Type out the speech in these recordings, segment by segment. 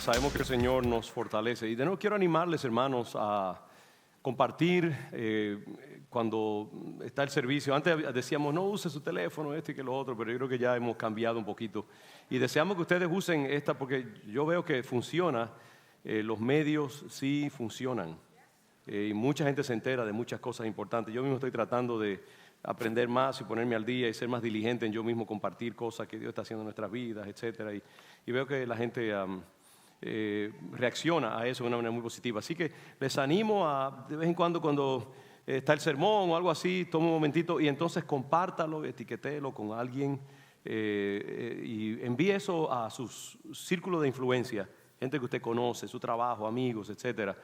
sabemos que el Señor nos fortalece. Y de nuevo quiero animarles, hermanos, a compartir cuando está el servicio. Antes decíamos, no use su teléfono, este y que lo otro, pero yo creo que ya hemos cambiado un poquito. Y deseamos que ustedes usen esta porque yo veo que funciona, los medios sí funcionan. Y mucha gente se entera de muchas cosas importantes. Yo mismo estoy tratando de aprender más y ponerme al día y ser más diligente en yo mismo compartir cosas que Dios está haciendo en nuestras vidas, etcétera. Y veo que la gente reacciona a eso de una manera muy positiva. Así que les animo a, de vez en cuando está el sermón o algo así, tome un momentito y entonces compártalo, etiquételo con alguien y envíe eso a su círculo de influencia, gente que usted conoce, su trabajo, amigos, etcétera.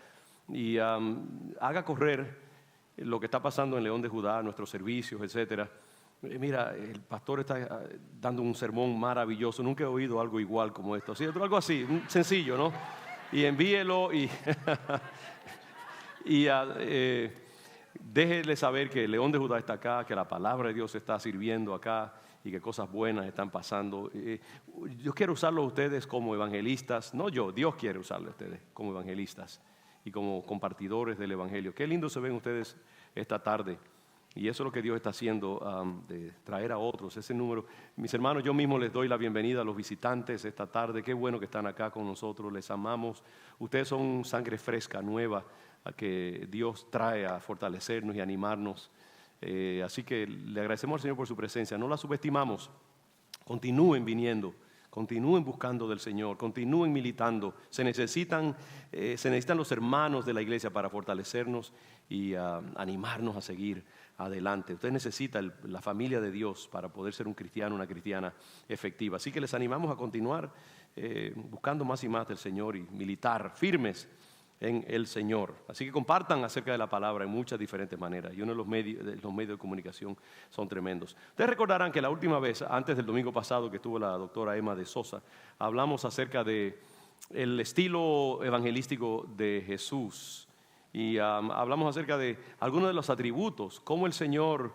Y haga correr lo que está pasando en León de Judá, nuestros servicios, etcétera. Mira, el pastor está dando un sermón maravilloso. Nunca he oído algo igual como esto. ¿Sí? Algo así, sencillo, ¿no? Y envíelo y, y déjele saber que León de Judá está acá, que la palabra de Dios está sirviendo acá y que cosas buenas están pasando. Yo quiero usarlos a ustedes como evangelistas. No yo, Dios quiere usarlos a ustedes como evangelistas y como compartidores del evangelio. Qué lindo se ven ustedes esta tarde. Y eso es lo que Dios está haciendo, de traer a otros, ese número. Mis hermanos, yo mismo les doy la bienvenida a los visitantes esta tarde. Qué bueno que están acá con nosotros, les amamos. Ustedes son sangre fresca, nueva, a que Dios trae a fortalecernos y animarnos. Así que le agradecemos al Señor por su presencia. No la subestimamos. Continúen viniendo. Continúen buscando del Señor, continúen militando. Se necesitan los hermanos de la iglesia para fortalecernos y animarnos a seguir adelante. Usted necesita la familia de Dios para poder ser un cristiano, una cristiana efectiva. Así que les animamos a continuar buscando más y más del Señor y militar firmes en el Señor. Así que compartan acerca de la palabra en muchas diferentes maneras. Y uno de los medios de comunicación son tremendos. Ustedes recordarán que la última vez, antes del domingo pasado que estuvo la doctora Emma de Sosa, hablamos acerca de el estilo evangelístico de Jesús. Y hablamos acerca de algunos de los atributos, cómo el Señor,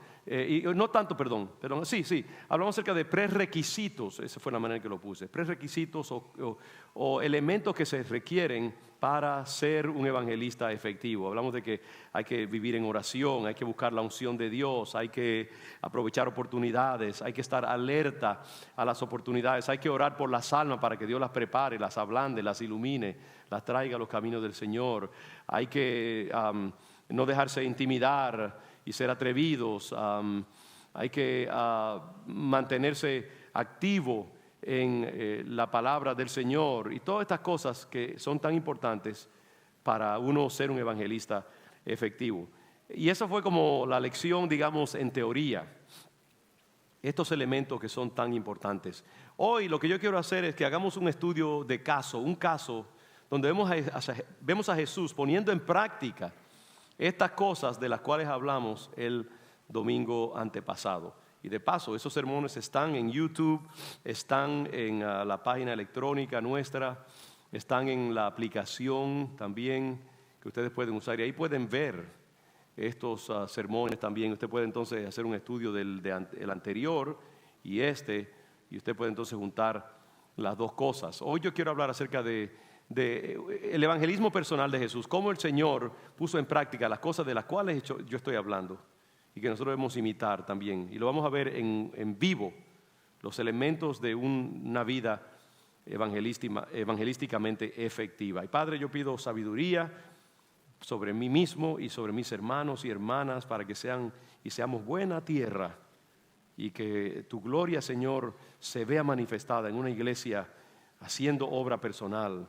hablamos acerca de prerequisitos, esa fue la manera en que lo puse, prerequisitos o elementos que se requieren para ser un evangelista efectivo. Hablamos de que hay que vivir en oración, hay que buscar la unción de Dios, hay que aprovechar oportunidades, hay que estar alerta a las oportunidades, hay que orar por las almas para que Dios las prepare, las ablande, las ilumine, las traiga a los caminos del Señor. Hay que no dejarse intimidar y ser atrevidos. Hay que mantenerse activo en la palabra del Señor y todas estas cosas que son tan importantes para uno ser un evangelista efectivo. Y esa fue como la lección, digamos, en teoría. Estos elementos que son tan importantes. Hoy lo que yo quiero hacer es que hagamos un estudio de caso, un caso donde vemos a Jesús poniendo en práctica estas cosas de las cuales hablamos el domingo antepasado. Y de paso, esos sermones están en YouTube, están en la página electrónica nuestra, están en la aplicación también que ustedes pueden usar. Y ahí pueden ver estos sermones también. Usted puede entonces hacer un estudio del anterior y y usted puede entonces juntar las dos cosas. Hoy yo quiero hablar acerca de el evangelismo personal de Jesús, cómo el Señor puso en práctica las cosas de las cuales yo estoy hablando y que nosotros debemos imitar también. Y lo vamos a ver en vivo, los elementos de una vida evangelísticamente efectiva. Y Padre, yo pido sabiduría sobre mí mismo y sobre mis hermanos y hermanas para que seamos buena tierra y que tu gloria, Señor, se vea manifestada en una iglesia haciendo obra personal,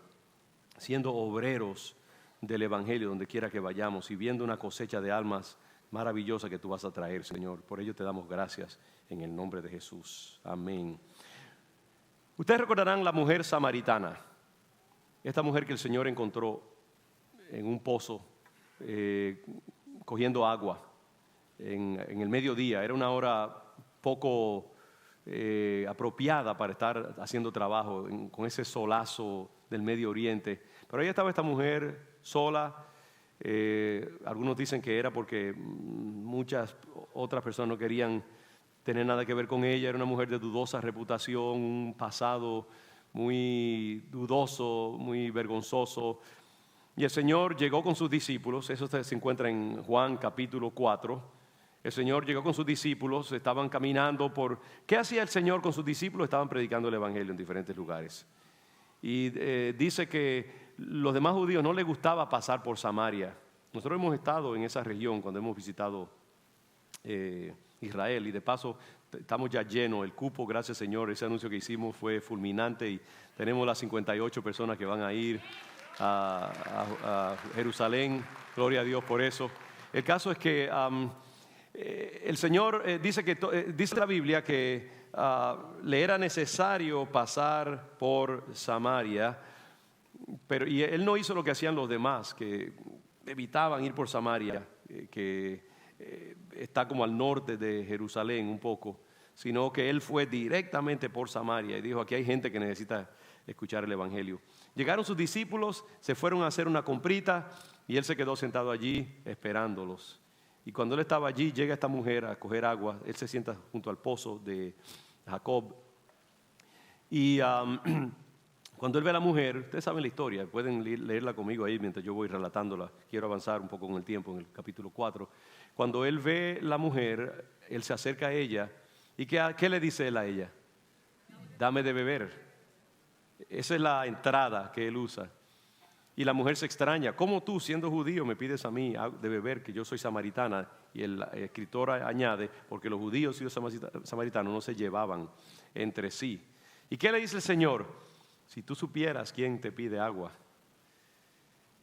siendo obreros del evangelio donde quiera que vayamos y viendo una cosecha de almas maravillosa que tú vas a traer, Señor. Por ello te damos gracias en el nombre de Jesús. Amén. Ustedes recordarán la mujer samaritana, esta mujer que el Señor encontró en un pozo cogiendo agua en el mediodía. Era una hora poco apropiada para estar haciendo trabajo con ese solazo del Medio Oriente. Pero ahí estaba esta mujer sola. Algunos dicen que era porque muchas otras personas no querían tener nada que ver con ella. Era una mujer de dudosa reputación, un pasado muy dudoso, muy vergonzoso. Y el Señor llegó con sus discípulos, eso se encuentra en Juan capítulo 4. El Señor llegó con sus discípulos, estaban caminando por... ¿Qué hacía el Señor con sus discípulos? Estaban predicando el Evangelio en diferentes lugares. Y dice que los demás judíos no les gustaba pasar por Samaria. Nosotros hemos estado en esa región cuando hemos visitado Israel, y de paso estamos ya llenos, el cupo, gracias Señor, ese anuncio que hicimos fue fulminante y tenemos las 58 personas que van a ir a Jerusalén, gloria a Dios por eso. El caso es que el Señor dice la Biblia que le era necesario pasar por Samaria, y Él no hizo lo que hacían los demás, que evitaban ir por Samaria, que está como al norte de Jerusalén un poco, sino que Él fue directamente por Samaria y dijo, aquí hay gente que necesita escuchar el Evangelio. Llegaron sus discípulos, se fueron a hacer una comprita y Él se quedó sentado allí esperándolos. Y cuando Él estaba allí, llega esta mujer a coger agua. Él se sienta junto al pozo de Jacob. Y cuando Él ve a la mujer, ustedes saben la historia, pueden leerla conmigo ahí mientras yo voy relatándola. Quiero avanzar un poco con el tiempo en el capítulo 4. Cuando Él ve la mujer, Él se acerca a ella. ¿Y qué le dice Él a ella? Dame de beber. Esa es la entrada que Él usa. Y la mujer se extraña. ¿Cómo tú, siendo judío, me pides a mí de beber, que yo soy samaritana? Y el escritor añade, porque los judíos y los samaritanos no se llevaban entre sí. ¿Y qué le dice el Señor? Si tú supieras quién te pide agua,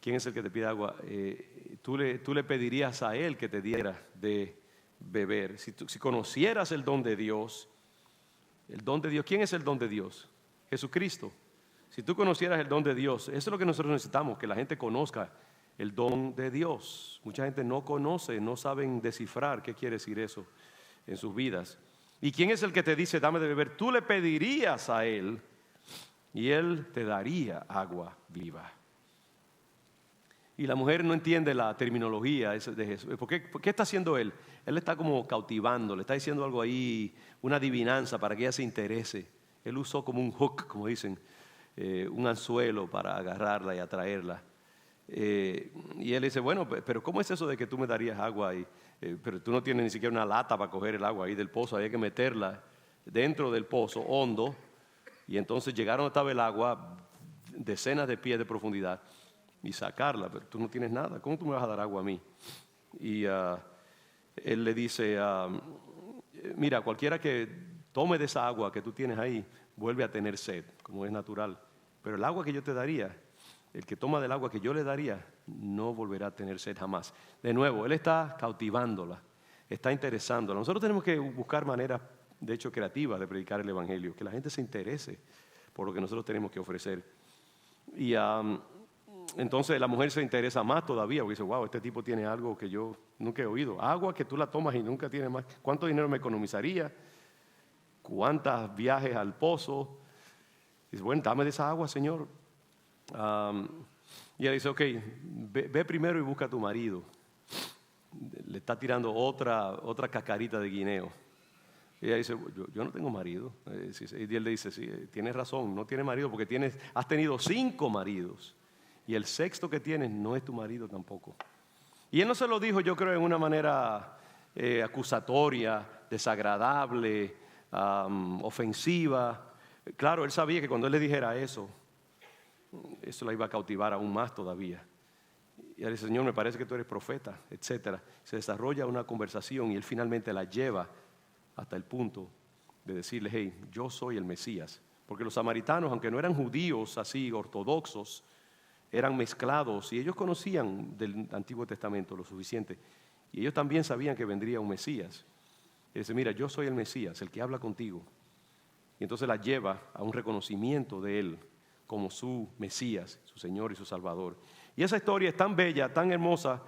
quién es el que te pide agua, tú le pedirías a Él que te diera de beber. Si conocieras el don de Dios, ¿quién es el don de Dios? Jesucristo. Si tú conocieras el don de Dios, eso es lo que nosotros necesitamos, que la gente conozca el don de Dios. Mucha gente no conoce, no saben descifrar qué quiere decir eso en sus vidas. ¿Y quién es el que te dice, dame de beber? Tú le pedirías a Él y Él te daría agua viva. Y la mujer no entiende la terminología de Jesús. ¿Por qué está haciendo Él? Él está como cautivando, le está diciendo algo ahí, una adivinanza para que ella se interese. Él usó como un hook, como dicen, un anzuelo para agarrarla y atraerla. Y él dice, bueno, pero ¿cómo es eso de que tú me darías agua ahí? Pero tú no tienes ni siquiera una lata para coger el agua ahí del pozo, había que meterla dentro del pozo hondo, y entonces llegaron hasta el agua decenas de pies de profundidad y sacarla, pero tú no tienes nada, ¿cómo tú me vas a dar agua a mí? Y él le dice, mira, cualquiera que tome de esa agua que tú tienes ahí, vuelve a tener sed, como es natural. Pero el agua que yo te daría, el que toma del agua que yo le daría, no volverá a tener sed jamás. De nuevo, Él está cautivándola, está interesándola. Nosotros tenemos que buscar maneras, de hecho, creativas de predicar el Evangelio, que la gente se interese por lo que nosotros tenemos que ofrecer. Y entonces la mujer se interesa más todavía, porque dice, wow, este tipo tiene algo que yo nunca he oído. Agua que tú la tomas y nunca tienes más. ¿Cuánto dinero me economizaría? ¿Cuántos viajes al pozo? Dice, bueno, dame de esa agua, Señor. Y ella dice, ok, ve primero y busca a tu marido. Le está tirando otra cascarita de guineo. Y ella dice, yo no tengo marido. Y él le dice, sí, tienes razón, no tienes marido porque has tenido 5 maridos. Y el 6º que tienes no es tu marido tampoco. Y él no se lo dijo, yo creo, en una manera acusatoria, desagradable, ofensiva. Claro, él sabía que cuando él le dijera eso la iba a cautivar aún más todavía. Y él dice, Señor, me parece que tú eres profeta, etc. Se desarrolla una conversación y él finalmente la lleva hasta el punto de decirle, hey, yo soy el Mesías. Porque los samaritanos, aunque no eran judíos así ortodoxos, eran mezclados y ellos conocían del Antiguo Testamento lo suficiente. Y ellos también sabían que vendría un Mesías. Y dice, mira, yo soy el Mesías, el que habla contigo. Y entonces la lleva a un reconocimiento de Él como su Mesías, su Señor y su Salvador. Y esa historia es tan bella, tan hermosa,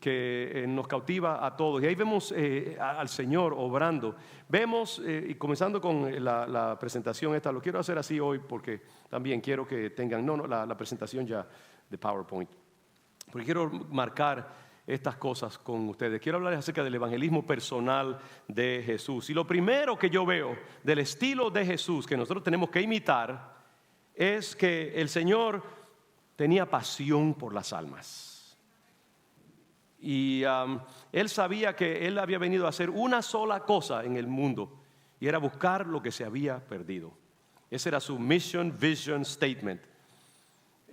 que nos cautiva a todos. Y ahí vemos al Señor obrando. Vemos, y comenzando con la presentación esta, lo quiero hacer así hoy porque también quiero que tengan, la presentación ya de PowerPoint. Porque quiero marcar estas cosas con ustedes. Quiero hablarles acerca del evangelismo personal de Jesús. Y lo primero que yo veo del estilo de Jesús que nosotros tenemos que imitar es que el Señor tenía pasión por las almas. Y Él sabía que Él había venido a hacer una sola cosa en el mundo, y era buscar lo que se había perdido. Ese era su mission, vision, statement.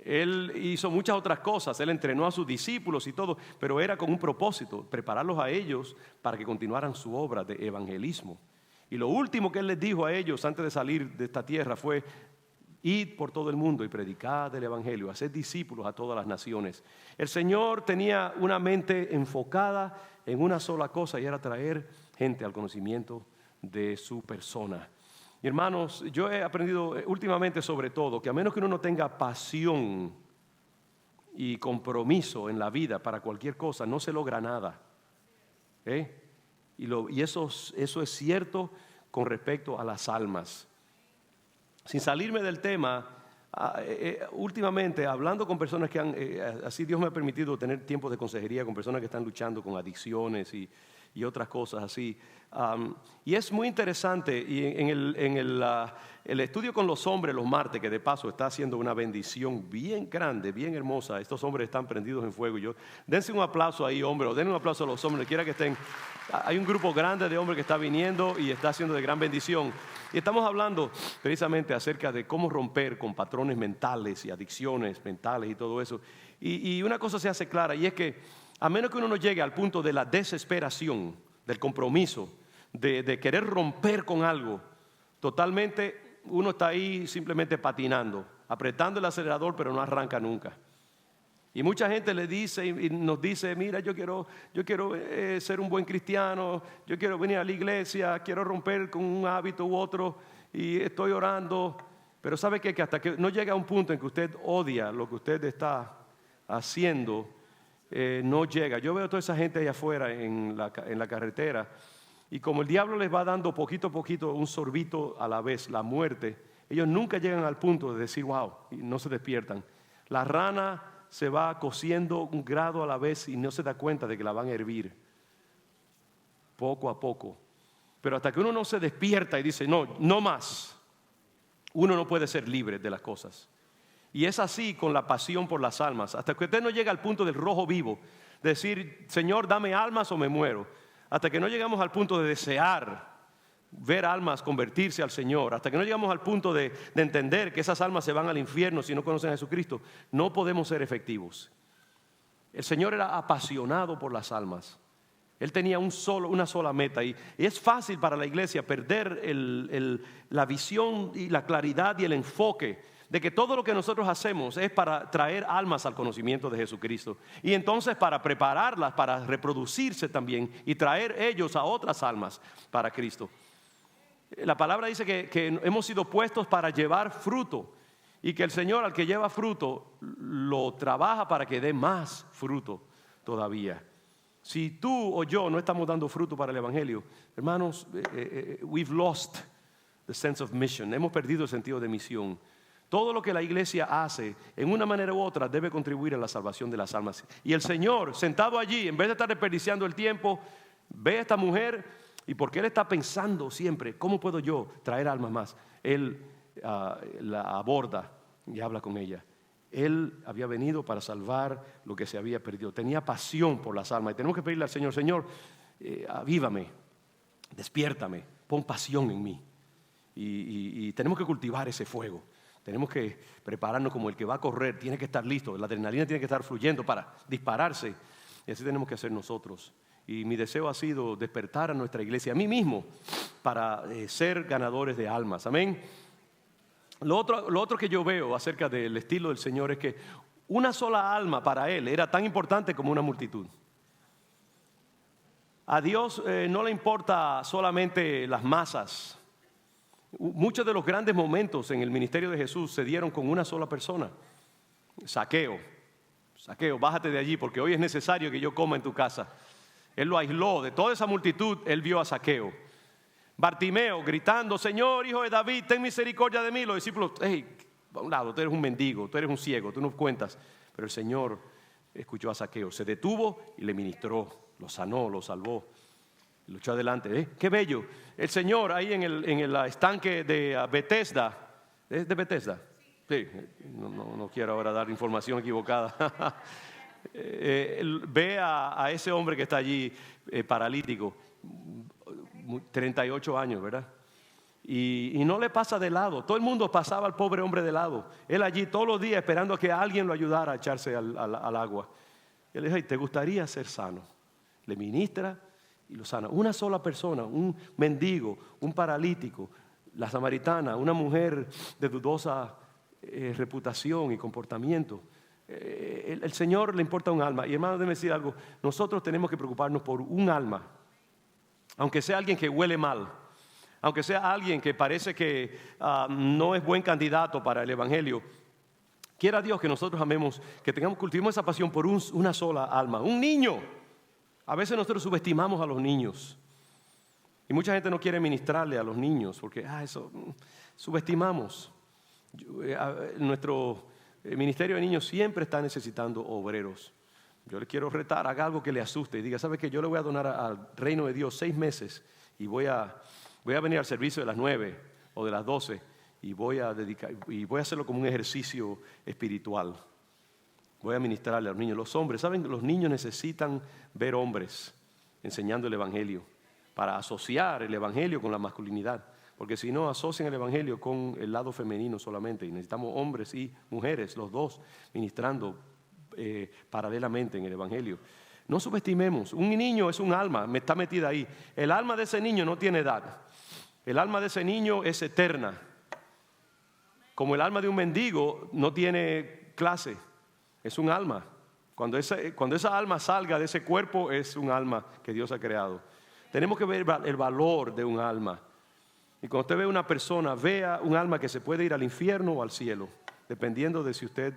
Él hizo muchas otras cosas, Él entrenó a sus discípulos y todo, pero era con un propósito, prepararlos a ellos para que continuaran su obra de evangelismo. Y lo último que Él les dijo a ellos antes de salir de esta tierra fue: id por todo el mundo y predicad el evangelio, haced discípulos a todas las naciones. El Señor tenía una mente enfocada en una sola cosa, y era traer gente al conocimiento de su persona. Y hermanos, yo he aprendido últimamente sobre todo que a menos que uno no tenga pasión y compromiso en la vida para cualquier cosa, no se logra nada. Y eso es cierto con respecto a las almas. Sin salirme del tema, últimamente hablando con personas que han, así Dios me ha permitido tener tiempos de consejería con personas que están luchando con adicciones y otras cosas así. Y es muy interesante, y en el estudio con los hombres los martes, que de paso está haciendo una bendición bien grande, bien hermosa. Estos hombres están prendidos en fuego. Dense un aplauso ahí, hombre, o denle un aplauso a los hombres, quiera que estén. Hay un grupo grande de hombres que está viniendo y está haciendo de gran bendición. Y estamos hablando precisamente acerca de cómo romper con patrones mentales y adicciones mentales y todo eso. Y una cosa se hace clara, y es que a menos que uno no llegue al punto de la desesperación, del compromiso, de querer romper con algo, totalmente uno está ahí simplemente patinando, apretando el acelerador, pero no arranca nunca. Y mucha gente le dice y nos dice: mira, yo quiero ser un buen cristiano, yo quiero venir a la iglesia, quiero romper con un hábito u otro, y estoy orando. Pero ¿sabe qué? Que hasta que no llega a un punto en que usted odia lo que usted está haciendo, no llega. Yo veo a toda esa gente allá afuera en la carretera, y como el diablo les va dando poquito a poquito, un sorbito a la vez, la muerte, ellos nunca llegan al punto de decir wow, y no se despiertan. La rana se va cociendo un grado a la vez y no se da cuenta de que la van a hervir poco a poco. Pero hasta que uno no se despierta y dice no más, uno no puede ser libre de las cosas. Y es así con la pasión por las almas. Hasta que usted no llega al punto del rojo vivo, de decir: Señor, dame almas o me muero. Hasta que no llegamos al punto de desear ver almas convertirse al Señor, hasta que no llegamos al punto de entender que esas almas se van al infierno si no conocen a Jesucristo, no podemos ser efectivos. El Señor era apasionado por las almas. Él tenía una sola meta, y es fácil para la iglesia perder la visión y la claridad y el enfoque de que todo lo que nosotros hacemos es para traer almas al conocimiento de Jesucristo, y entonces para prepararlas para reproducirse también y traer ellos a otras almas para Cristo. La palabra dice que hemos sido puestos para llevar fruto, y que el Señor, al que lleva fruto, lo trabaja para que dé más fruto todavía. Si tú o yo no estamos dando fruto para el evangelio, hermanos, we've lost the sense of mission. Hemos perdido el sentido de misión. Todo lo que la iglesia hace, en una manera u otra, debe contribuir a la salvación de las almas. Y el Señor, sentado allí, en vez de estar desperdiciando el tiempo, ve a esta mujer, y porque Él está pensando siempre: ¿cómo puedo yo traer almas más? Él la aborda y habla con ella. Él había venido para salvar lo que se había perdido. Tenía pasión por las almas. Y tenemos que pedirle al Señor: Señor, avívame, despiértame, pon pasión en mí. Y tenemos que cultivar ese fuego. Tenemos que prepararnos como el que va a correr. Tiene que estar listo. La adrenalina tiene que estar fluyendo para dispararse. Y así tenemos que hacer nosotros. Y mi deseo ha sido despertar a nuestra iglesia, a mí mismo, para ser ganadores de almas. Amén. Lo otro que yo veo acerca del estilo del Señor es que una sola alma para Él era tan importante como una multitud. A Dios no le importa solamente las masas. Muchos de los grandes momentos en el ministerio de Jesús se dieron con una sola persona. Zaqueo, bájate de allí, porque hoy es necesario que yo coma en tu casa. Él lo aisló de toda esa multitud. Él vio a Zaqueo. Bartimeo gritando: Señor, hijo de David, ten misericordia de mí. Los discípulos: hey, a un lado, tú eres un mendigo, tú eres un ciego, tú no cuentas. Pero el Señor escuchó a Zaqueo, se detuvo y le ministró, lo sanó, lo salvó, lo echó adelante. Qué bello. El Señor ahí en el estanque de Bethesda. ¿Es de Bethesda? Sí, no quiero ahora dar información equivocada. Ve a ese hombre que está allí paralítico, 38 años, ¿verdad? Y no le pasa de lado. Todo el mundo pasaba al pobre hombre de lado. Él allí todos los días esperando a que alguien lo ayudara a echarse al agua. Él le dijo: ¿te gustaría ser sano? Le ministra y lo sana. Una sola persona, un mendigo, un paralítico, la samaritana, una mujer de dudosa reputación y comportamiento. El Señor le importa un alma. Y hermano, déjeme decir algo. Nosotros tenemos que preocuparnos por un alma, aunque sea alguien que huele mal, aunque sea alguien que parece que no es buen candidato para el evangelio. Quiera Dios que nosotros amemos, que cultivemos esa pasión por una sola alma. Un niño. A veces nosotros subestimamos a los niños. Y mucha gente no quiere ministrarle a los niños porque eso subestimamos. Nuestro ministerio de niños siempre está necesitando obreros. Yo le quiero retar, haga algo que le asuste y diga: ¿sabe qué? Yo le voy a donar al reino de Dios 6 meses y voy a venir al servicio de las 9 o de las 12 y voy a hacerlo como un ejercicio espiritual. Voy a ministrarle a los niños. Los hombres, ¿saben? Los niños necesitan ver hombres enseñando el evangelio para asociar el evangelio con la masculinidad. Porque si no, asocian el evangelio con el lado femenino solamente. Y necesitamos hombres y mujeres, los dos, ministrando paralelamente en el evangelio. No subestimemos. Un niño es un alma, está metida ahí. El alma de ese niño no tiene edad. El alma de ese niño es eterna. Como el alma de un mendigo no tiene clase. Es un alma. Cuando esa alma salga de ese cuerpo, es un alma que Dios ha creado. Tenemos que ver el valor de un alma. Y cuando usted ve una persona, vea un alma que se puede ir al infierno o al cielo, dependiendo de si usted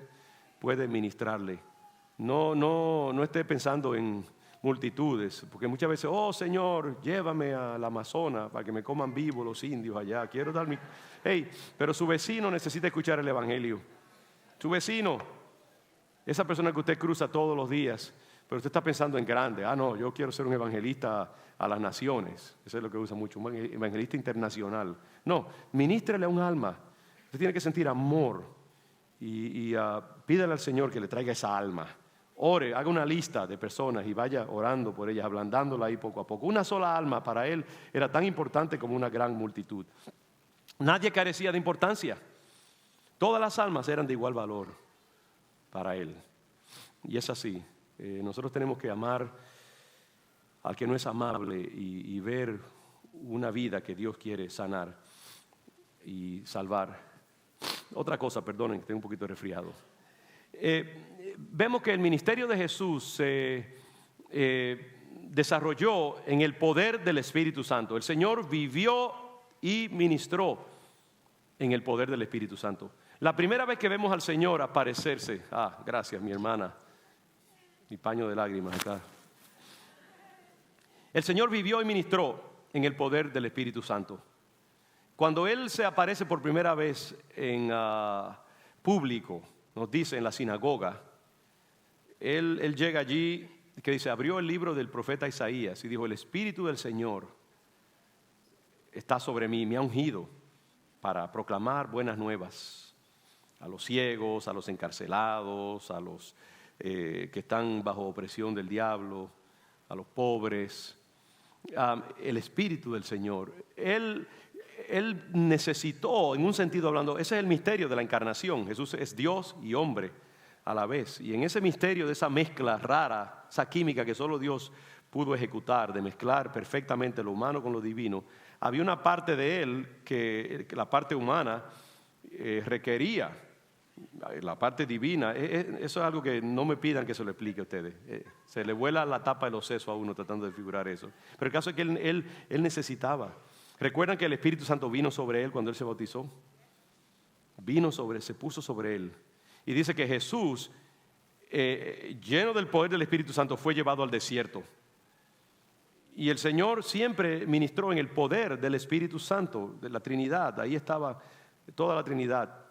puede ministrarle. No esté pensando en multitudes, porque muchas veces: oh Señor, llévame al Amazonas para que me coman vivos los indios allá. Quiero dar mi... pero su vecino necesita escuchar el evangelio. Su vecino, esa persona que usted cruza todos los días, pero usted está pensando en grande. No, yo quiero ser un evangelista a las naciones. Eso es lo que usa mucho, un evangelista internacional. No, ministrele a un alma. Usted tiene que sentir amor y pídale al Señor que le traiga esa alma. Ore, haga una lista de personas y vaya orando por ellas, ablandándola ahí poco a poco. Una sola alma para él era tan importante como una gran multitud. Nadie carecía de importancia. Todas las almas eran de igual valor para él. Y es así. Nosotros tenemos que amar al que no es amable y ver una vida que Dios quiere sanar y salvar. Otra cosa, perdonen, estoy un poquito resfriado. Vemos que el ministerio de Jesús se desarrolló en el poder del Espíritu Santo. El Señor vivió y ministró en el poder del Espíritu Santo. La primera vez que vemos al Señor aparecerse, gracias mi hermana, mi paño de lágrimas acá. El Señor vivió y ministró en el poder del Espíritu Santo. Cuando Él se aparece por primera vez en público, nos dice en la sinagoga, Él llega allí, que dice, abrió el libro del profeta Isaías y dijo: el Espíritu del Señor está sobre mí, me ha ungido para proclamar buenas nuevas a los ciegos, a los encarcelados, a los que están bajo opresión del diablo, a los pobres. El Espíritu del Señor, Él necesitó, en un sentido hablando, ese es el misterio de la encarnación. Jesús es Dios y hombre a la vez. Y en ese misterio de esa mezcla rara, esa química que solo Dios pudo ejecutar, de mezclar perfectamente lo humano con lo divino, había una parte de Él que la parte humana requería. La parte divina, eso es algo que no me pidan que se lo explique a ustedes. Se le vuela la tapa de los sesos a uno tratando de figurar eso. Pero el caso es que él necesitaba. ¿Recuerdan que el Espíritu Santo vino sobre él cuando él se bautizó? Se puso sobre él. Y dice que Jesús, lleno del poder del Espíritu Santo, fue llevado al desierto. Y el Señor siempre ministró en el poder del Espíritu Santo, de la Trinidad. Ahí estaba toda la Trinidad.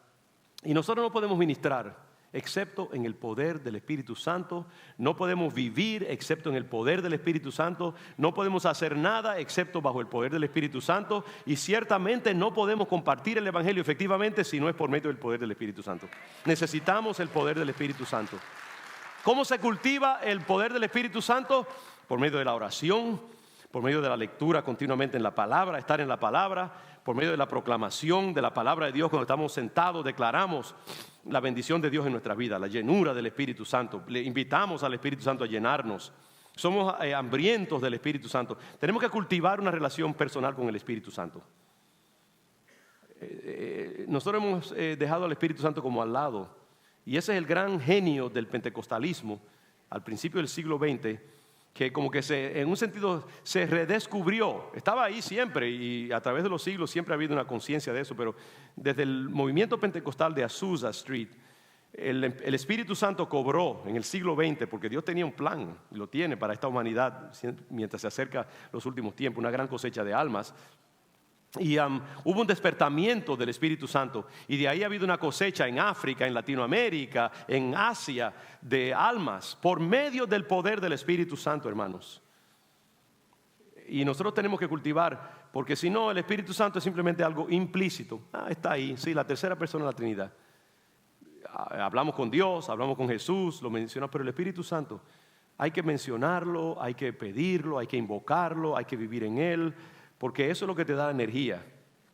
Y nosotros no podemos ministrar excepto en el poder del Espíritu Santo. No podemos vivir excepto en el poder del Espíritu Santo. No podemos hacer nada excepto bajo el poder del Espíritu Santo. Y ciertamente no podemos compartir el Evangelio efectivamente si no es por medio del poder del Espíritu Santo. Necesitamos el poder del Espíritu Santo. ¿Cómo se cultiva el poder del Espíritu Santo? Por medio de la oración, por medio de la lectura continuamente en la palabra, estar en la palabra, por medio de la proclamación de la palabra de Dios. Cuando estamos sentados declaramos la bendición de Dios en nuestra vida, la llenura del Espíritu Santo. Le invitamos al Espíritu Santo a llenarnos. Somos hambrientos del Espíritu Santo. Tenemos que cultivar una relación personal con el Espíritu Santo. Nosotros hemos dejado al Espíritu Santo como al lado. Y ese es el gran genio del pentecostalismo al principio del siglo XX, que como que en un sentido se redescubrió. Estaba ahí siempre y a través de los siglos siempre ha habido una conciencia de eso, pero desde el movimiento pentecostal de Azusa Street, el Espíritu Santo cobró en el siglo XX, porque Dios tenía un plan, y lo tiene para esta humanidad mientras se acerca los últimos tiempos, una gran cosecha de almas. Y hubo un despertamiento del Espíritu Santo, y de ahí ha habido una cosecha en África, en Latinoamérica, en Asia, de almas por medio del poder del Espíritu Santo, hermanos. Y nosotros tenemos que cultivar, porque si no, el Espíritu Santo es simplemente algo implícito. Está ahí, sí, la tercera persona de la Trinidad. Hablamos con Dios, hablamos con Jesús, lo mencionamos, pero el Espíritu Santo hay que mencionarlo, hay que pedirlo, hay que invocarlo, hay que vivir en Él. Porque eso es lo que te da energía.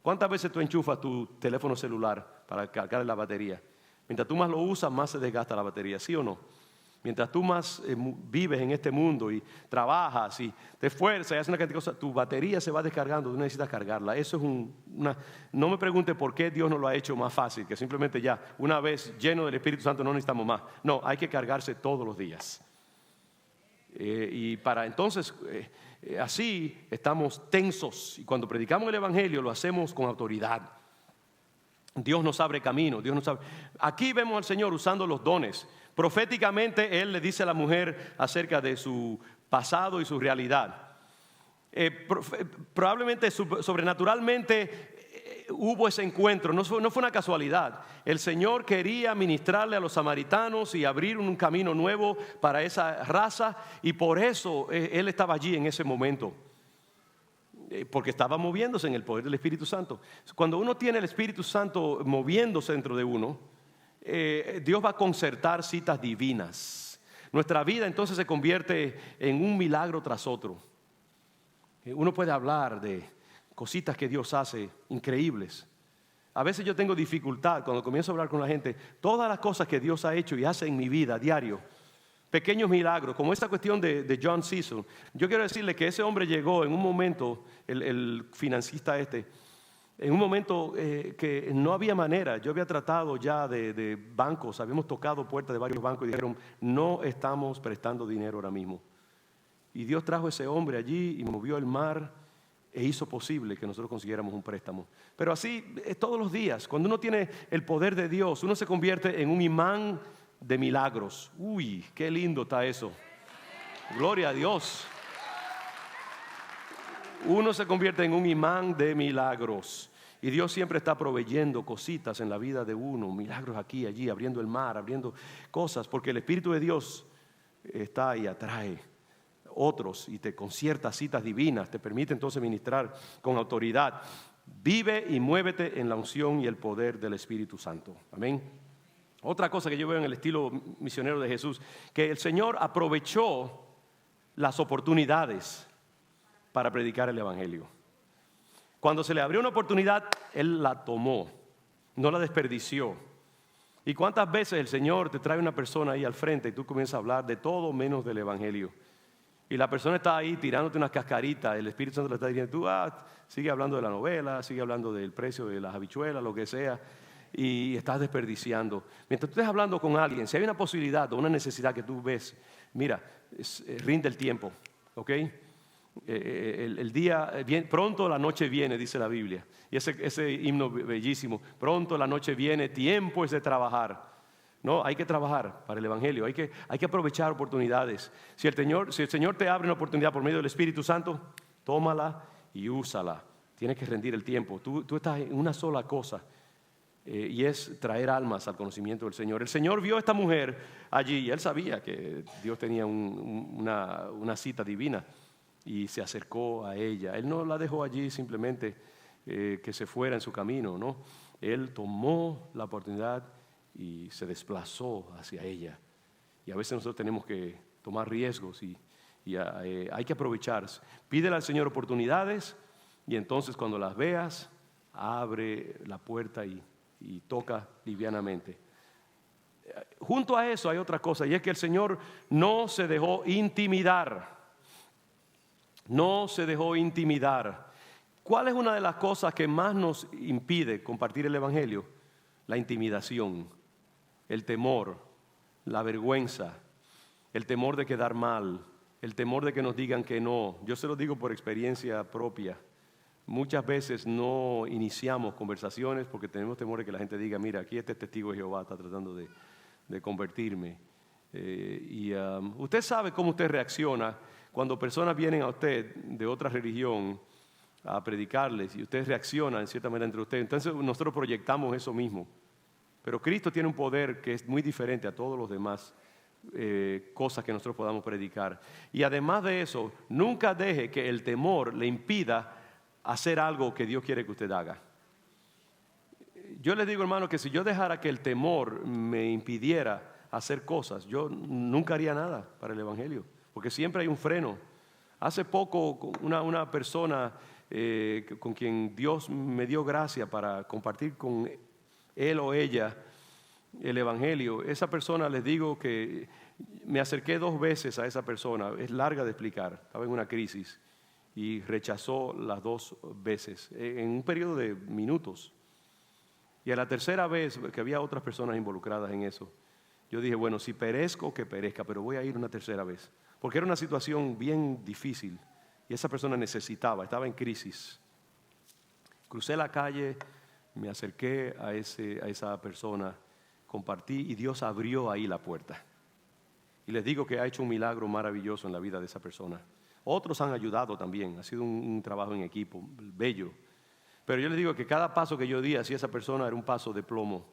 ¿Cuántas veces tú enchufas tu teléfono celular para cargar la batería? Mientras tú más lo usas, más se desgasta la batería, ¿sí o no? Mientras tú más vives en este mundo y trabajas y te esfuerzas y haces una cantidad de cosas, tu batería se va descargando, tú necesitas cargarla. Eso es no me pregunte por qué Dios no lo ha hecho más fácil, que simplemente ya, una vez lleno del Espíritu Santo no necesitamos más. No, hay que cargarse todos los días. Y para entonces... así estamos tensos, y cuando predicamos el Evangelio lo hacemos con autoridad. Dios nos abre camino, Dios nos abre. Aquí vemos al Señor usando los dones. Proféticamente Él le dice a la mujer acerca de su pasado y su realidad. Probablemente sobrenaturalmente hubo ese encuentro, no fue una casualidad. El Señor quería ministrarle a los samaritanos y abrir un camino nuevo para esa raza, y por eso Él estaba allí en ese momento, porque estaba moviéndose en el poder del Espíritu Santo. Cuando uno tiene el Espíritu Santo moviéndose dentro de uno, Dios va a concertar citas divinas. Nuestra vida entonces se convierte en un milagro tras otro. Uno puede hablar de cositas que Dios hace increíbles. A veces yo tengo dificultad cuando comienzo a hablar con la gente, todas las cosas que Dios ha hecho y hace en mi vida diario, pequeños milagros, como esta cuestión de John Cecil. Yo quiero decirle que ese hombre llegó en un momento, el financista en un momento que no había manera. Yo había tratado ya de bancos, habíamos tocado puertas de varios bancos y dijeron, no estamos prestando dinero ahora mismo. Y Dios trajo a ese hombre allí y movió el mar e hizo posible que nosotros consiguiéramos un préstamo. Pero así todos los días, cuando uno tiene el poder de Dios, uno se convierte en un imán de milagros. Uy, qué lindo está eso. Gloria a Dios. Uno se convierte en un imán de milagros. Y Dios siempre está proveyendo cositas en la vida de uno, milagros aquí, allí, abriendo el mar, abriendo cosas, porque el Espíritu de Dios está y atrae otros y te concierta citas divinas, te permite entonces ministrar con autoridad. Vive y muévete en la unción y el poder del Espíritu Santo. Amén. Otra cosa que yo veo en el estilo misionero de Jesús, que el Señor aprovechó las oportunidades para predicar el Evangelio. Cuando se le abrió una oportunidad, Él la tomó, no la desperdició. ¿Y cuántas veces el Señor te trae una persona ahí al frente y tú comienzas a hablar de todo menos del Evangelio? Y la persona está ahí tirándote unas cascaritas, el Espíritu Santo le está diciendo, tú sigue hablando de la novela, sigue hablando del precio de las habichuelas, lo que sea, y estás desperdiciando. Mientras tú estés hablando con alguien, si hay una posibilidad o una necesidad que tú ves, mira, rinde el tiempo, ¿ok? El día, pronto la noche viene, dice la Biblia, y ese himno bellísimo, pronto la noche viene, tiempo es de trabajar. No, hay que trabajar para el Evangelio, hay que aprovechar oportunidades. Si el Señor te abre una oportunidad por medio del Espíritu Santo, tómala y úsala. Tienes que rendir el tiempo. Tú estás en una sola cosa. y es traer almas al conocimiento del Señor. El Señor vio a esta mujer allí y Él sabía que Dios tenía una cita divina y se acercó a ella. Él no la dejó allí simplemente que se fuera en su camino, ¿no? Él tomó la oportunidad y se desplazó hacia ella. Y a veces nosotros tenemos que tomar riesgos y hay que aprovechar. Pídele al Señor oportunidades y entonces cuando las veas, abre la puerta y toca livianamente. Junto a eso hay otra cosa, y es que el Señor no se dejó intimidar. No se dejó intimidar. ¿Cuál es una de las cosas que más nos impide compartir el Evangelio? La intimidación, el temor, la vergüenza, el temor de quedar mal, el temor de que nos digan que no. Yo se lo digo por experiencia propia. Muchas veces no iniciamos conversaciones porque tenemos temor de que la gente diga, mira, aquí este testigo de Jehová está tratando de convertirme. Usted sabe cómo usted reacciona cuando personas vienen a usted de otra religión a predicarles y usted reacciona en cierta manera entre ustedes. Entonces nosotros proyectamos eso mismo. Pero Cristo tiene un poder que es muy diferente a todos los demás cosas que nosotros podamos predicar. Y además de eso, nunca deje que el temor le impida hacer algo que Dios quiere que usted haga. Yo les digo, hermano, que si yo dejara que el temor me impidiera hacer cosas, yo nunca haría nada para el Evangelio, porque siempre hay un freno. Hace poco una persona con quien Dios me dio gracia para compartir con él o ella el Evangelio, esa persona, les digo que me acerqué 2 veces a esa persona, es larga de explicar, estaba en una crisis y rechazó las 2 veces en un periodo de minutos. Y a la tercera vez, que había otras personas involucradas en eso, yo dije, bueno, si perezco, que perezca, pero voy a ir una tercera vez, porque era una situación bien difícil y esa persona necesitaba, estaba en crisis. Crucé la calle, me acerqué a esa persona, compartí y Dios abrió ahí la puerta. Y les digo que ha hecho un milagro maravilloso en la vida de esa persona. Otros han ayudado también, ha sido un trabajo en equipo, bello. Pero yo les digo que cada paso que yo di hacia esa persona era un paso de plomo.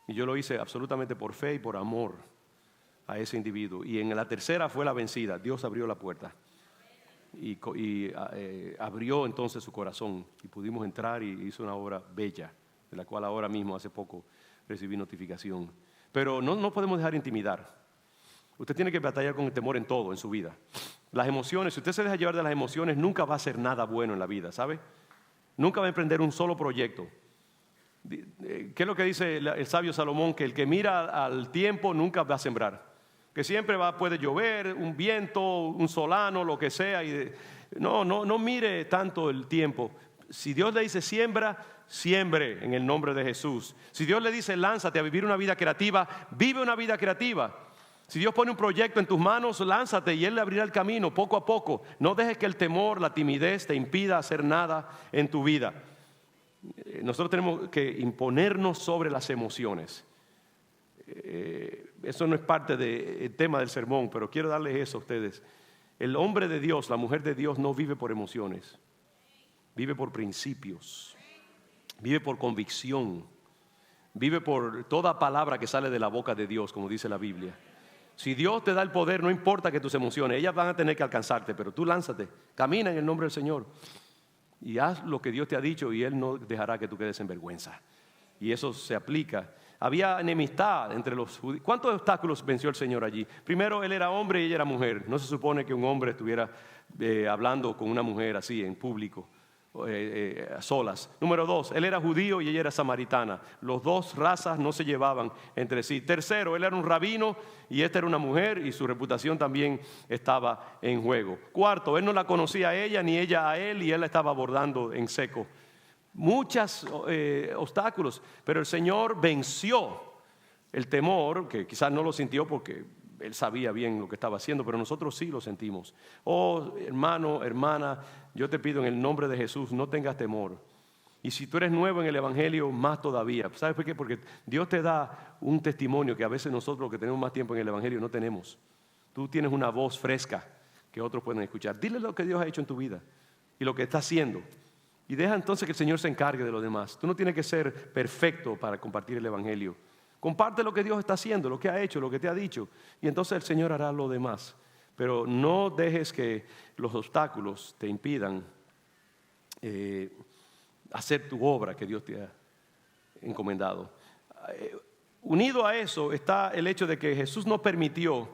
Y yo lo hice absolutamente por fe y por amor a ese individuo. Y en la tercera fue la vencida, Dios abrió la puerta. Y abrió entonces su corazón y pudimos entrar y hizo una obra bella, de la cual ahora mismo hace poco recibí notificación. Pero no podemos dejar intimidar. Usted tiene que batallar con el temor en todo, en su vida. Las emociones, si usted se deja llevar de las emociones, nunca va a hacer nada bueno en la vida, ¿sabe? Nunca va a emprender un solo proyecto. ¿Qué es lo que dice el sabio Salomón? Que el que mira al tiempo nunca va a sembrar. Que siempre puede llover, un viento, un solano, lo que sea. No mire tanto el tiempo. Si Dios le dice siembra, siembre en el nombre de Jesús. Si Dios le dice lánzate a vivir una vida creativa, vive una vida creativa. Si Dios pone un proyecto en tus manos, lánzate y Él le abrirá el camino poco a poco. No dejes que el temor, la timidez te impida hacer nada en tu vida. Nosotros tenemos que imponernos sobre las emociones. Eso no es parte del tema del sermón, pero quiero darles eso a ustedes. El hombre de Dios, la mujer de Dios no vive por emociones, vive por principios, vive por convicción, vive por toda palabra que sale de la boca de Dios, como dice la Biblia. Si Dios te da el poder, no importa que tus emociones, ellas van a tener que alcanzarte, pero tú lánzate, camina en el nombre del Señor y haz lo que Dios te ha dicho y Él no dejará que tú quedes en vergüenza. Y eso se aplica. Había enemistad entre los judíos. ¿Cuántos obstáculos venció el Señor allí? Primero, Él era hombre y ella era mujer. No se supone que un hombre estuviera hablando con una mujer así en público, a solas. Número 2, Él era judío y ella era samaritana. Los 2 razas no se llevaban entre sí. Tercero, Él era un rabino y esta era una mujer y su reputación también estaba en juego. Cuarto, Él no la conocía a ella ni ella a Él y Él la estaba abordando en seco. Muchos obstáculos, pero el Señor venció el temor, que quizás no lo sintió porque Él sabía bien lo que estaba haciendo, pero nosotros sí lo sentimos. Oh, hermano, hermana, yo te pido en el nombre de Jesús, no tengas temor. Y si tú eres nuevo en el Evangelio, más todavía. ¿Sabes por qué? Porque Dios te da un testimonio que a veces nosotros que tenemos más tiempo en el Evangelio no tenemos. Tú tienes una voz fresca que otros pueden escuchar. Dile lo que Dios ha hecho en tu vida y lo que está haciendo. y deja entonces que el Señor se encargue de lo demás. Tú no tienes que ser perfecto para compartir el evangelio. Comparte lo que Dios está haciendo, lo que ha hecho, lo que te ha dicho, y entonces el Señor hará lo demás. Pero no dejes que los obstáculos te impidan hacer tu obra que Dios te ha encomendado. Unido a eso está el hecho de que Jesús no permitió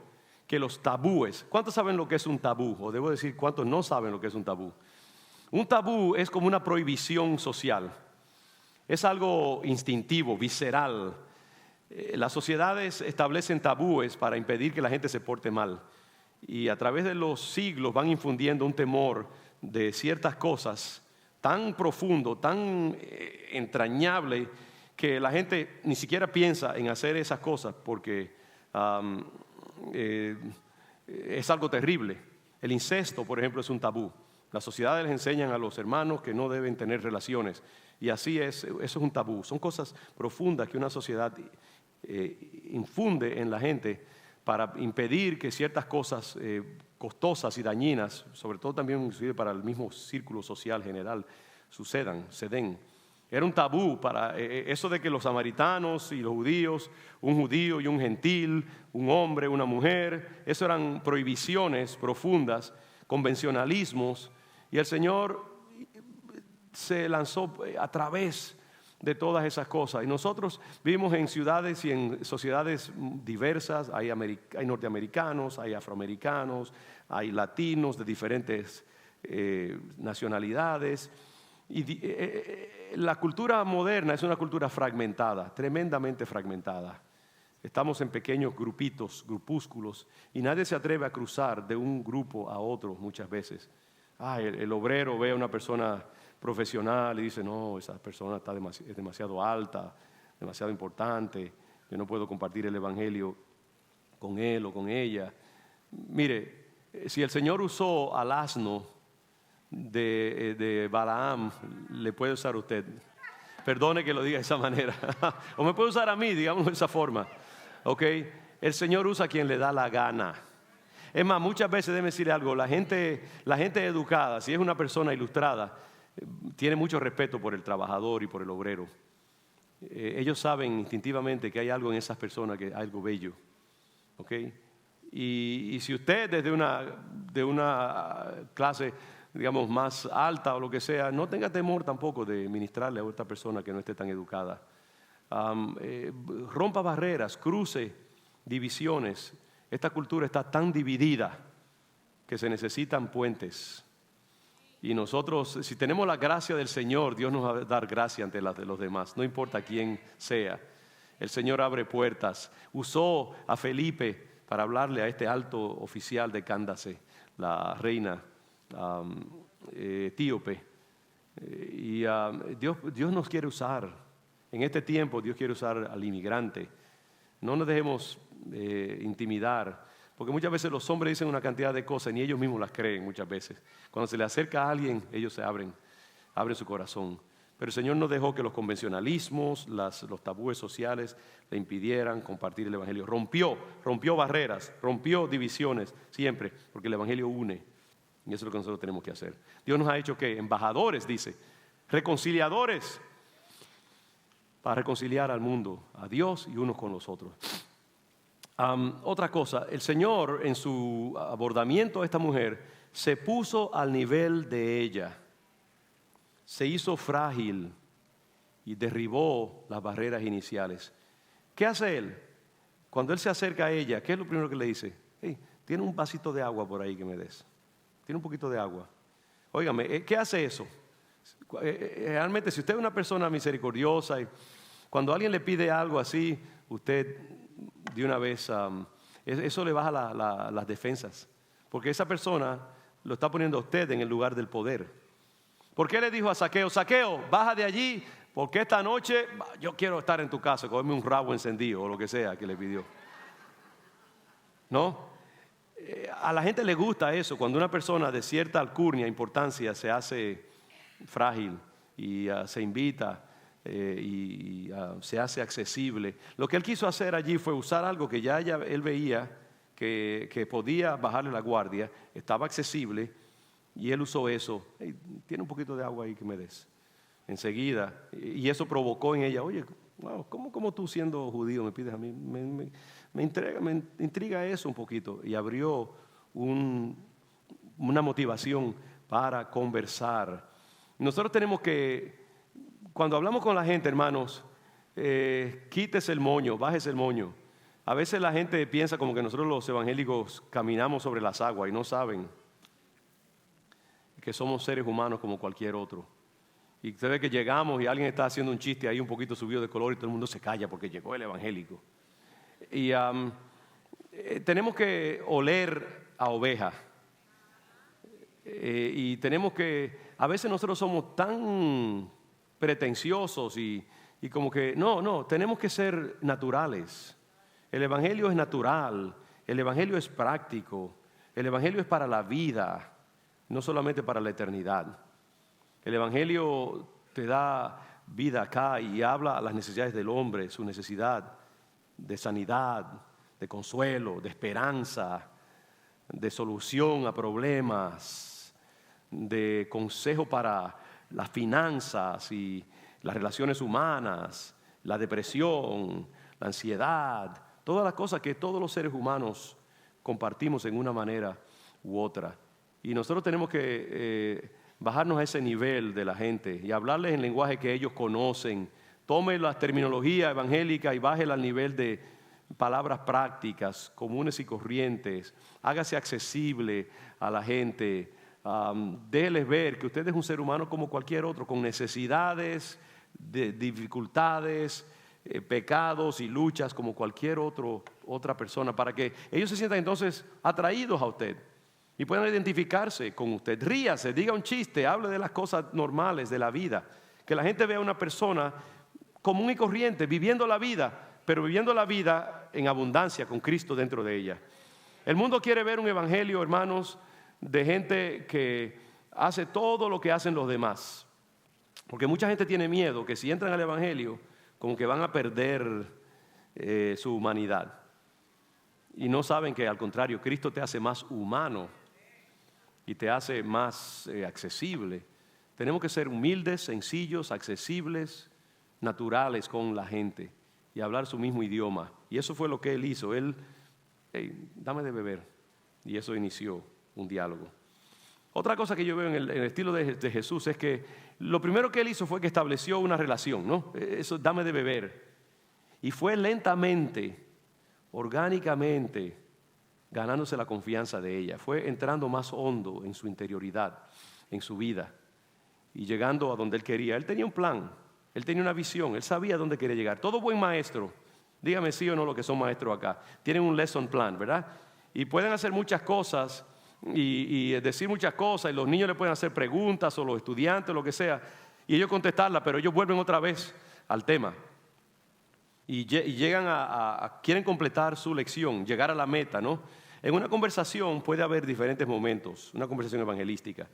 que los tabúes. ¿Cuántos saben lo que es un tabú? O debo decir, ¿cuántos no saben lo que es un tabú? Un tabú es como una prohibición social. Es algo instintivo, visceral. Las sociedades establecen tabúes para impedir que la gente se porte mal. Y a través de los siglos van infundiendo un temor de ciertas cosas tan profundo, tan entrañable, que la gente ni siquiera piensa en hacer esas cosas porque es algo terrible. El incesto, por ejemplo, es un tabú. Las sociedades les enseñan a los hermanos que no deben tener relaciones. Y así es, eso es un tabú. Son cosas profundas que una sociedad infunde en la gente para impedir que ciertas cosas costosas y dañinas, sobre todo también inclusive para el mismo círculo social general, se den. Era un tabú para eso de que los samaritanos y los judíos, un judío y un gentil, un hombre, una mujer, eso eran prohibiciones profundas, convencionalismos, y el Señor se lanzó a través de todas esas cosas. Y nosotros vivimos en ciudades y en sociedades diversas. Hay norteamericanos, hay afroamericanos, hay latinos de diferentes nacionalidades. Y la cultura moderna es una cultura fragmentada, tremendamente fragmentada. Estamos en pequeños grupitos, grupúsculos, y nadie se atreve a cruzar de un grupo a otro muchas veces. El obrero ve a una persona profesional y dice, no, esa persona es demasiado alta, demasiado importante, yo no puedo compartir el evangelio con él o con ella. Mire, si el Señor usó al asno de Balaam, le puede usar a usted. Perdone que lo diga de esa manera. O me puede usar a mí, digamos de esa forma. ¿Ok? El Señor usa a quien le da la gana. Es más, muchas veces déjeme decirle algo, la gente educada, si es una persona ilustrada, tiene mucho respeto por el trabajador y por el obrero. Ellos saben instintivamente que hay algo en esas personas, que hay algo bello. ¿Ok? Y si usted desde de una clase, digamos, más alta o lo que sea, no tenga temor tampoco de ministrarle a otra persona que no esté tan educada. Rompa barreras, cruce divisiones. Esta cultura está tan dividida que se necesitan puentes. Y nosotros, si tenemos la gracia del Señor, Dios nos va a dar gracia ante las de los demás, no importa quién sea. El Señor abre puertas. Usó a Felipe para hablarle a este alto oficial de Candace, la reina etíope. Dios nos quiere usar. En este tiempo Dios quiere usar al inmigrante. No nos dejemos intimidar, porque muchas veces los hombres dicen una cantidad de cosas y ni ellos mismos las creen muchas veces. Cuando se le acerca a alguien, ellos se abren su corazón. Pero el Señor no dejó que los convencionalismos, los tabúes sociales le impidieran compartir el evangelio. Rompió barreras, rompió divisiones siempre, porque el evangelio une. Y eso es lo que nosotros tenemos que hacer. Dios nos ha hecho ¿qué? Embajadores, dice, reconciliadores, para reconciliar al mundo, a Dios y unos con los otros. Otra cosa, el Señor en su abordamiento a esta mujer se puso al nivel de ella, se hizo frágil y derribó las barreras iniciales. ¿Qué hace Él? Cuando Él se acerca a ella, ¿qué es lo primero que le dice? Hey, tiene un vasito de agua por ahí que me des. Tiene un poquito de agua. Óigame, ¿qué hace eso? Realmente, si usted es una persona misericordiosa y cuando alguien le pide algo así, usted de una vez, eso le baja las defensas. Porque esa persona lo está poniendo a usted en el lugar del poder. ¿Por qué le dijo a Zaqueo, Zaqueo, baja de allí, porque esta noche yo quiero estar en tu casa, comerme un rabo encendido o lo que sea que le pidió? ¿No? A la gente le gusta eso, cuando una persona de cierta alcurnia, importancia, se hace frágil y se invita y se hace accesible. Lo que él quiso hacer allí fue usar algo que él veía que podía bajarle la guardia, estaba accesible Y él usó eso. Hey, tiene un poquito de agua ahí que me des. Enseguida. Y eso provocó en ella, oye, wow, ¿cómo tú siendo judío me pides a mí? Me intriga eso un poquito. Y abrió una motivación para conversar. Nosotros tenemos que, cuando hablamos con la gente, hermanos, quítese el moño, bájese el moño. A veces la gente piensa como que nosotros los evangélicos caminamos sobre las aguas y no saben que somos seres humanos como cualquier otro. Y usted ve que llegamos y alguien está haciendo un chiste ahí un poquito subido de color y todo el mundo se calla porque llegó el evangélico. Y tenemos que oler a oveja. Y tenemos que, a veces nosotros somos tan pretenciosos y como que, no, tenemos que ser naturales. El evangelio es natural, el evangelio es práctico, el evangelio es para la vida, no solamente para la eternidad. El evangelio te da vida acá y habla a las necesidades del hombre, su necesidad de sanidad, de consuelo, de esperanza, de solución a problemas, de consejo para las finanzas y las relaciones humanas, la depresión, la ansiedad, todas las cosas que todos los seres humanos compartimos en una manera u otra. Y nosotros tenemos que bajarnos a ese nivel de la gente y hablarles en lenguaje que ellos conocen. Tome la terminología evangélica y bájela al nivel de palabras prácticas, comunes y corrientes. Hágase accesible a la gente. Déjeles ver que usted es un ser humano como cualquier otro, con necesidades, de dificultades, pecados y luchas como cualquier otra persona, para que ellos se sientan entonces atraídos a usted y puedan identificarse con usted. Ríase, diga un chiste, hable de las cosas normales de la vida, que la gente vea a una persona común y corriente viviendo la vida, pero viviendo la vida en abundancia con Cristo dentro de ella. El mundo quiere ver un evangelio, hermanos, de gente que hace todo lo que hacen los demás, porque mucha gente tiene miedo que si entran al evangelio como que van a perder su humanidad, y no saben que al contrario, Cristo te hace más humano y te hace más accesible. Tenemos que ser humildes, sencillos, accesibles, naturales con la gente y hablar su mismo idioma. Y eso fue lo que él hizo. Él, hey, dame de beber. Y eso inició un diálogo. Otra cosa que yo veo en el estilo de Jesús es que lo primero que él hizo fue que estableció una relación, ¿no? Eso, dame de beber. Y fue lentamente, orgánicamente, ganándose la confianza de ella. Fue entrando más hondo en su interioridad, en su vida, y llegando a donde él quería. Él tenía un plan, él tenía una visión, él sabía dónde quería llegar. Todo buen maestro, dígame sí o no los que son maestros acá, tienen un lesson plan, ¿verdad? Y pueden hacer muchas cosas y decir muchas cosas, y los niños le pueden hacer preguntas, o los estudiantes, lo que sea, y ellos contestarlas, pero ellos vuelven otra vez al tema. Y llegan quieren completar su lección, llegar a la meta, ¿no? En una conversación puede haber diferentes momentos, una conversación evangelística,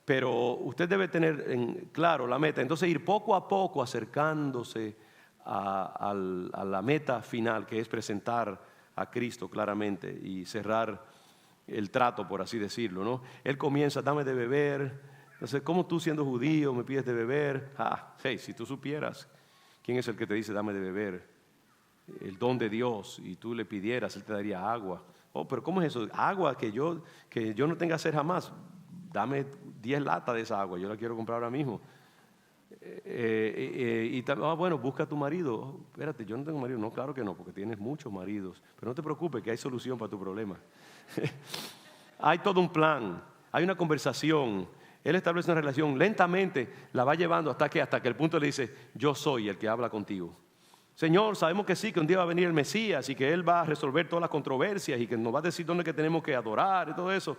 pero usted debe tener en claro la meta, entonces ir poco a poco acercándose a la meta final, que es presentar a Cristo claramente y cerrar el trato, por así decirlo, ¿no? Él comienza, dame de beber. Entonces, ¿cómo tú siendo judío me pides de beber? Hey, si tú supieras quién es el que te dice dame de beber, el don de Dios, y tú le pidieras, él te daría agua. Oh, pero ¿cómo es eso? Agua que yo no tenga sed jamás. Dame 10 latas de esa agua, yo la quiero comprar ahora mismo. Bueno, busca a tu marido. Oh, espérate, yo no tengo marido. No, claro que no, porque tienes muchos maridos. Pero no te preocupes, que hay solución para tu problema. Hay todo un plan, hay una conversación. Él establece una relación, lentamente la va llevando hasta que el punto le dice, yo soy el que habla contigo. Señor, sabemos que sí, que un día va a venir el Mesías y que Él va a resolver todas las controversias y que nos va a decir dónde que tenemos que adorar y todo eso.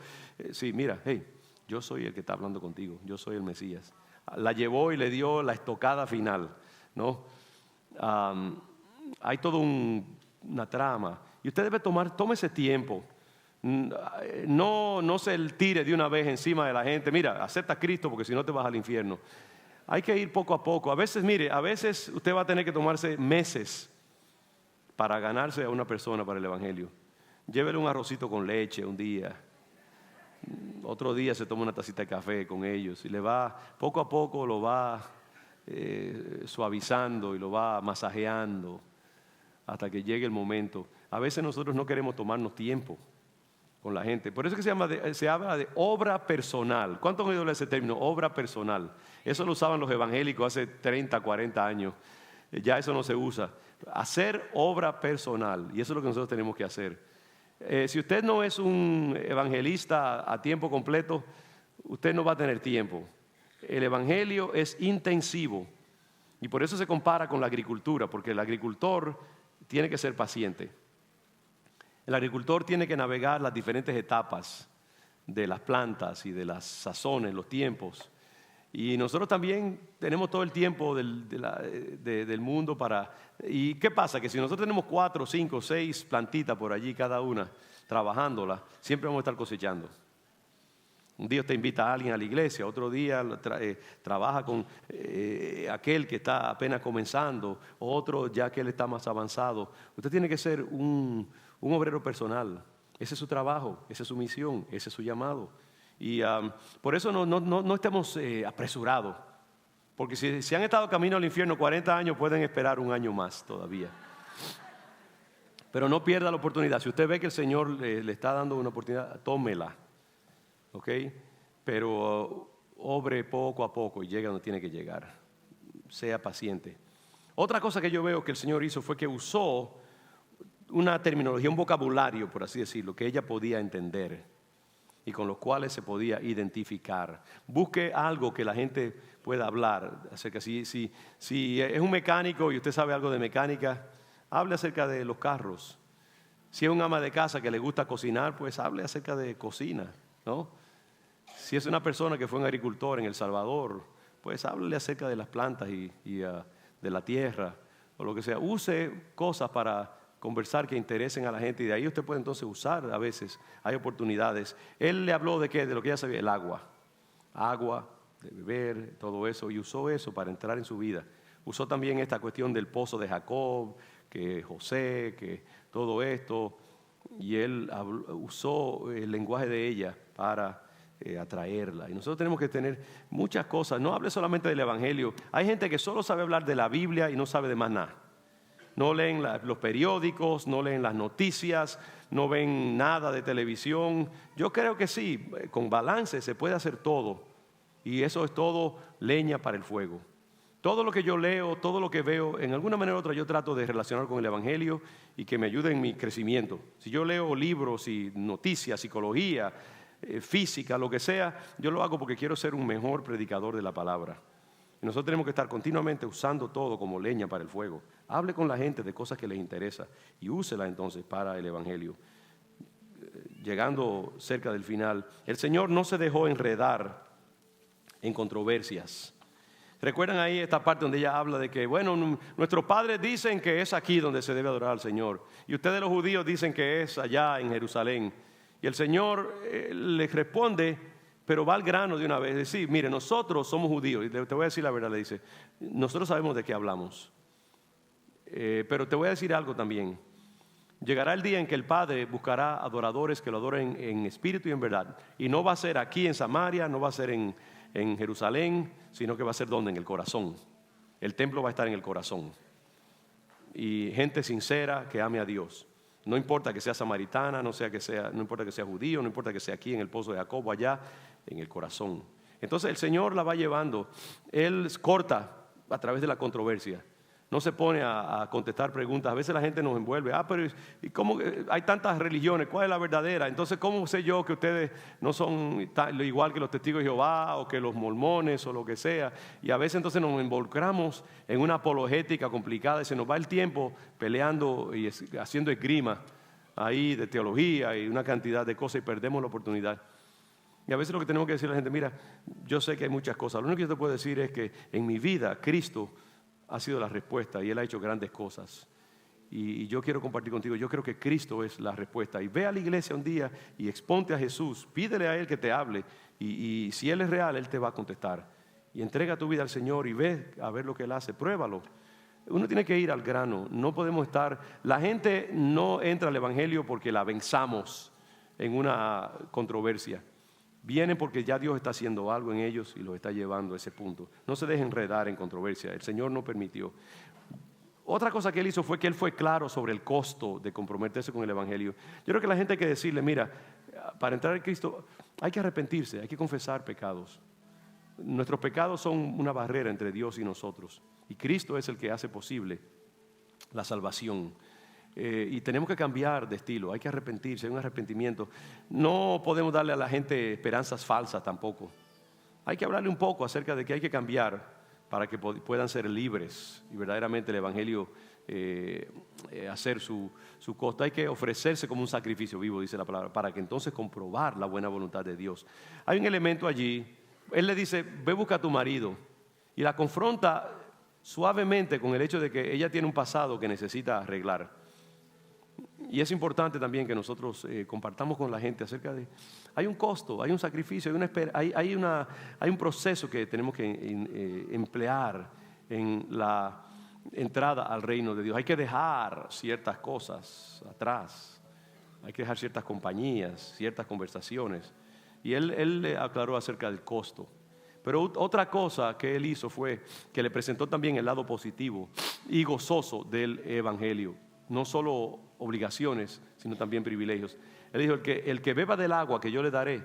Sí, mira, hey, yo soy el que está hablando contigo, yo soy el Mesías. La llevó y le dio la estocada final, ¿no? Hay toda una trama y usted debe tome ese tiempo. No se tire de una vez encima de la gente. Mira, acepta a Cristo porque si no te vas al infierno. Hay que ir poco a poco. A veces usted va a tener que tomarse meses para ganarse a una persona para el evangelio. Llévele un arrocito con leche un día. otro día se toma una tacita de café con ellos y le va, poco a poco lo va suavizando y lo va masajeando hasta que llegue el momento. A veces nosotros no queremos tomarnos tiempo con la gente. Por eso es que se habla de obra personal. ¿Cuántos han oído ese término? Obra personal. Eso lo usaban los evangélicos hace 30, 40 años. Ya eso no se usa. Hacer obra personal. Y eso es lo que nosotros tenemos que hacer. Si usted no es un evangelista a tiempo completo, usted no va a tener tiempo. El evangelio es intensivo. Y por eso se compara con la agricultura, porque el agricultor tiene que ser paciente. El agricultor tiene que navegar las diferentes etapas de las plantas y de las sazones, los tiempos. Y nosotros también tenemos todo el tiempo del mundo para... ¿Y qué pasa? Que si nosotros tenemos 4, 5, 6 plantitas por allí, cada una, trabajándolas, siempre vamos a estar cosechando. Un día usted invita a alguien a la iglesia, otro día trabaja con aquel que está apenas comenzando, otro ya que él está más avanzado. Usted tiene que ser un obrero personal. Ese es su trabajo, esa es su misión, ese es su llamado. Y por eso no estemos apresurados. Porque si han estado camino al infierno 40 años, pueden esperar un año más todavía. Pero no pierda la oportunidad. Si usted ve que el Señor le está dando una oportunidad, tómela. ¿Ok? Pero obre poco a poco y llega donde tiene que llegar. Sea paciente. Otra cosa que yo veo que el Señor hizo fue que usó una terminología, un vocabulario, por así decirlo, que ella podía entender y con los cuales se podía identificar. Busque algo que la gente pueda hablar acerca. Si es un mecánico y usted sabe algo de mecánica, hable acerca de los carros. Si es un ama de casa que le gusta cocinar, pues hable acerca de cocina, ¿no? Si es una persona que fue un agricultor en El Salvador, pues háblele acerca de las plantas y de la tierra o lo que sea. Use cosas para conversar que interesen a la gente y de ahí usted puede entonces usar a veces, hay oportunidades. Él le habló de qué, de lo que ya sabía, el agua, de beber, todo eso, y usó eso para entrar en su vida. Usó también esta cuestión del pozo de Jacob, que José, que todo esto, y él usó el lenguaje de ella para atraerla. Y nosotros tenemos que tener muchas cosas. No hable solamente del evangelio. Hay gente que solo sabe hablar de la Biblia y no sabe de más nada. No leen los periódicos, no leen las noticias, no ven nada de televisión. Yo creo que sí, con balance se puede hacer todo. Y eso es todo leña para el fuego. Todo lo que yo leo, todo lo que veo, en alguna manera u otra yo trato de relacionar con el evangelio y que me ayude en mi crecimiento. Si yo leo libros y noticias, psicología, física, lo que sea, yo lo hago porque quiero ser un mejor predicador de la palabra. Y nosotros tenemos que estar continuamente usando todo como leña para el fuego. Hable con la gente de cosas que les interesa y úsela entonces para el evangelio. Llegando cerca del final, el Señor no se dejó enredar en controversias. ¿Recuerdan ahí esta parte donde ella habla de que, bueno, nuestros padres dicen que es aquí donde se debe adorar al Señor y ustedes los judíos dicen que es allá en Jerusalén? Y el Señor les responde, pero va al grano de una vez. Decir, mire, nosotros somos judíos. Y te voy a decir la verdad, le dice, nosotros sabemos de qué hablamos. Pero te voy a decir algo también. Llegará el día en que el Padre buscará adoradores que lo adoren en espíritu y en verdad. Y no va a ser aquí en Samaria, no va a ser en Jerusalén, sino que va a ser donde, en el corazón. El templo va a estar en el corazón. Y gente sincera que ame a Dios. No importa que sea samaritana, no importa que sea judío, no importa que sea aquí en el pozo de Jacob, allá en el corazón. Entonces el Señor la va llevando. Él corta a través de la controversia. No se pone a contestar preguntas. A veces la gente nos envuelve. Pero ¿y cómo hay tantas religiones? ¿Cuál es la verdadera? Entonces, ¿cómo sé yo que ustedes no son igual que los testigos de Jehová o que los mormones o lo que sea? Y a veces entonces nos involucramos en una apologética complicada y se nos va el tiempo peleando y haciendo esgrima ahí de teología y una cantidad de cosas y perdemos la oportunidad. Y a veces lo que tenemos que decir a la gente, mira, yo sé que hay muchas cosas. Lo único que yo te puedo decir es que en mi vida Cristo ha sido la respuesta y Él ha hecho grandes cosas. Y yo quiero compartir contigo, yo creo que Cristo es la respuesta. Y ve a la iglesia un día y exponte a Jesús, pídele a Él que te hable. Y si Él es real, Él te va a contestar. Y entrega tu vida al Señor y ve a ver lo que Él hace, pruébalo. Uno tiene que ir al grano, no podemos estar... La gente no entra al evangelio porque la venzamos en una controversia. Vienen porque ya Dios está haciendo algo en ellos y los está llevando a ese punto. No se dejen enredar en controversia. El Señor no permitió. Otra cosa que Él hizo fue que Él fue claro sobre el costo de comprometerse con el Evangelio. Yo creo que la gente hay que decirle, mira, para entrar en Cristo hay que arrepentirse, hay que confesar pecados. Nuestros pecados son una barrera entre Dios y nosotros. Y Cristo es el que hace posible la salvación. Y tenemos que cambiar de estilo, hay que arrepentirse, hay un arrepentimiento. No podemos darle a la gente esperanzas falsas tampoco. Hay que hablarle un poco acerca de que hay que cambiar para que puedan ser libres y verdaderamente el Evangelio hacer su costa. Hay que ofrecerse como un sacrificio vivo, dice la palabra, para que entonces comprobar la buena voluntad de Dios. Hay un elemento allí, Él le dice, ve busca a tu marido, y la confronta suavemente con el hecho de que ella tiene un pasado que necesita arreglar. Y es importante también que nosotros compartamos con la gente acerca de, hay un costo, hay un sacrificio, hay un proceso que tenemos que emplear en la entrada al reino de Dios. Hay que dejar ciertas cosas atrás, hay que dejar ciertas compañías, ciertas conversaciones. Y él le aclaró acerca del costo. Pero otra cosa que él hizo fue que le presentó también el lado positivo y gozoso del Evangelio. No solo obligaciones, sino también privilegios. Él dijo, el que beba del agua que yo le daré,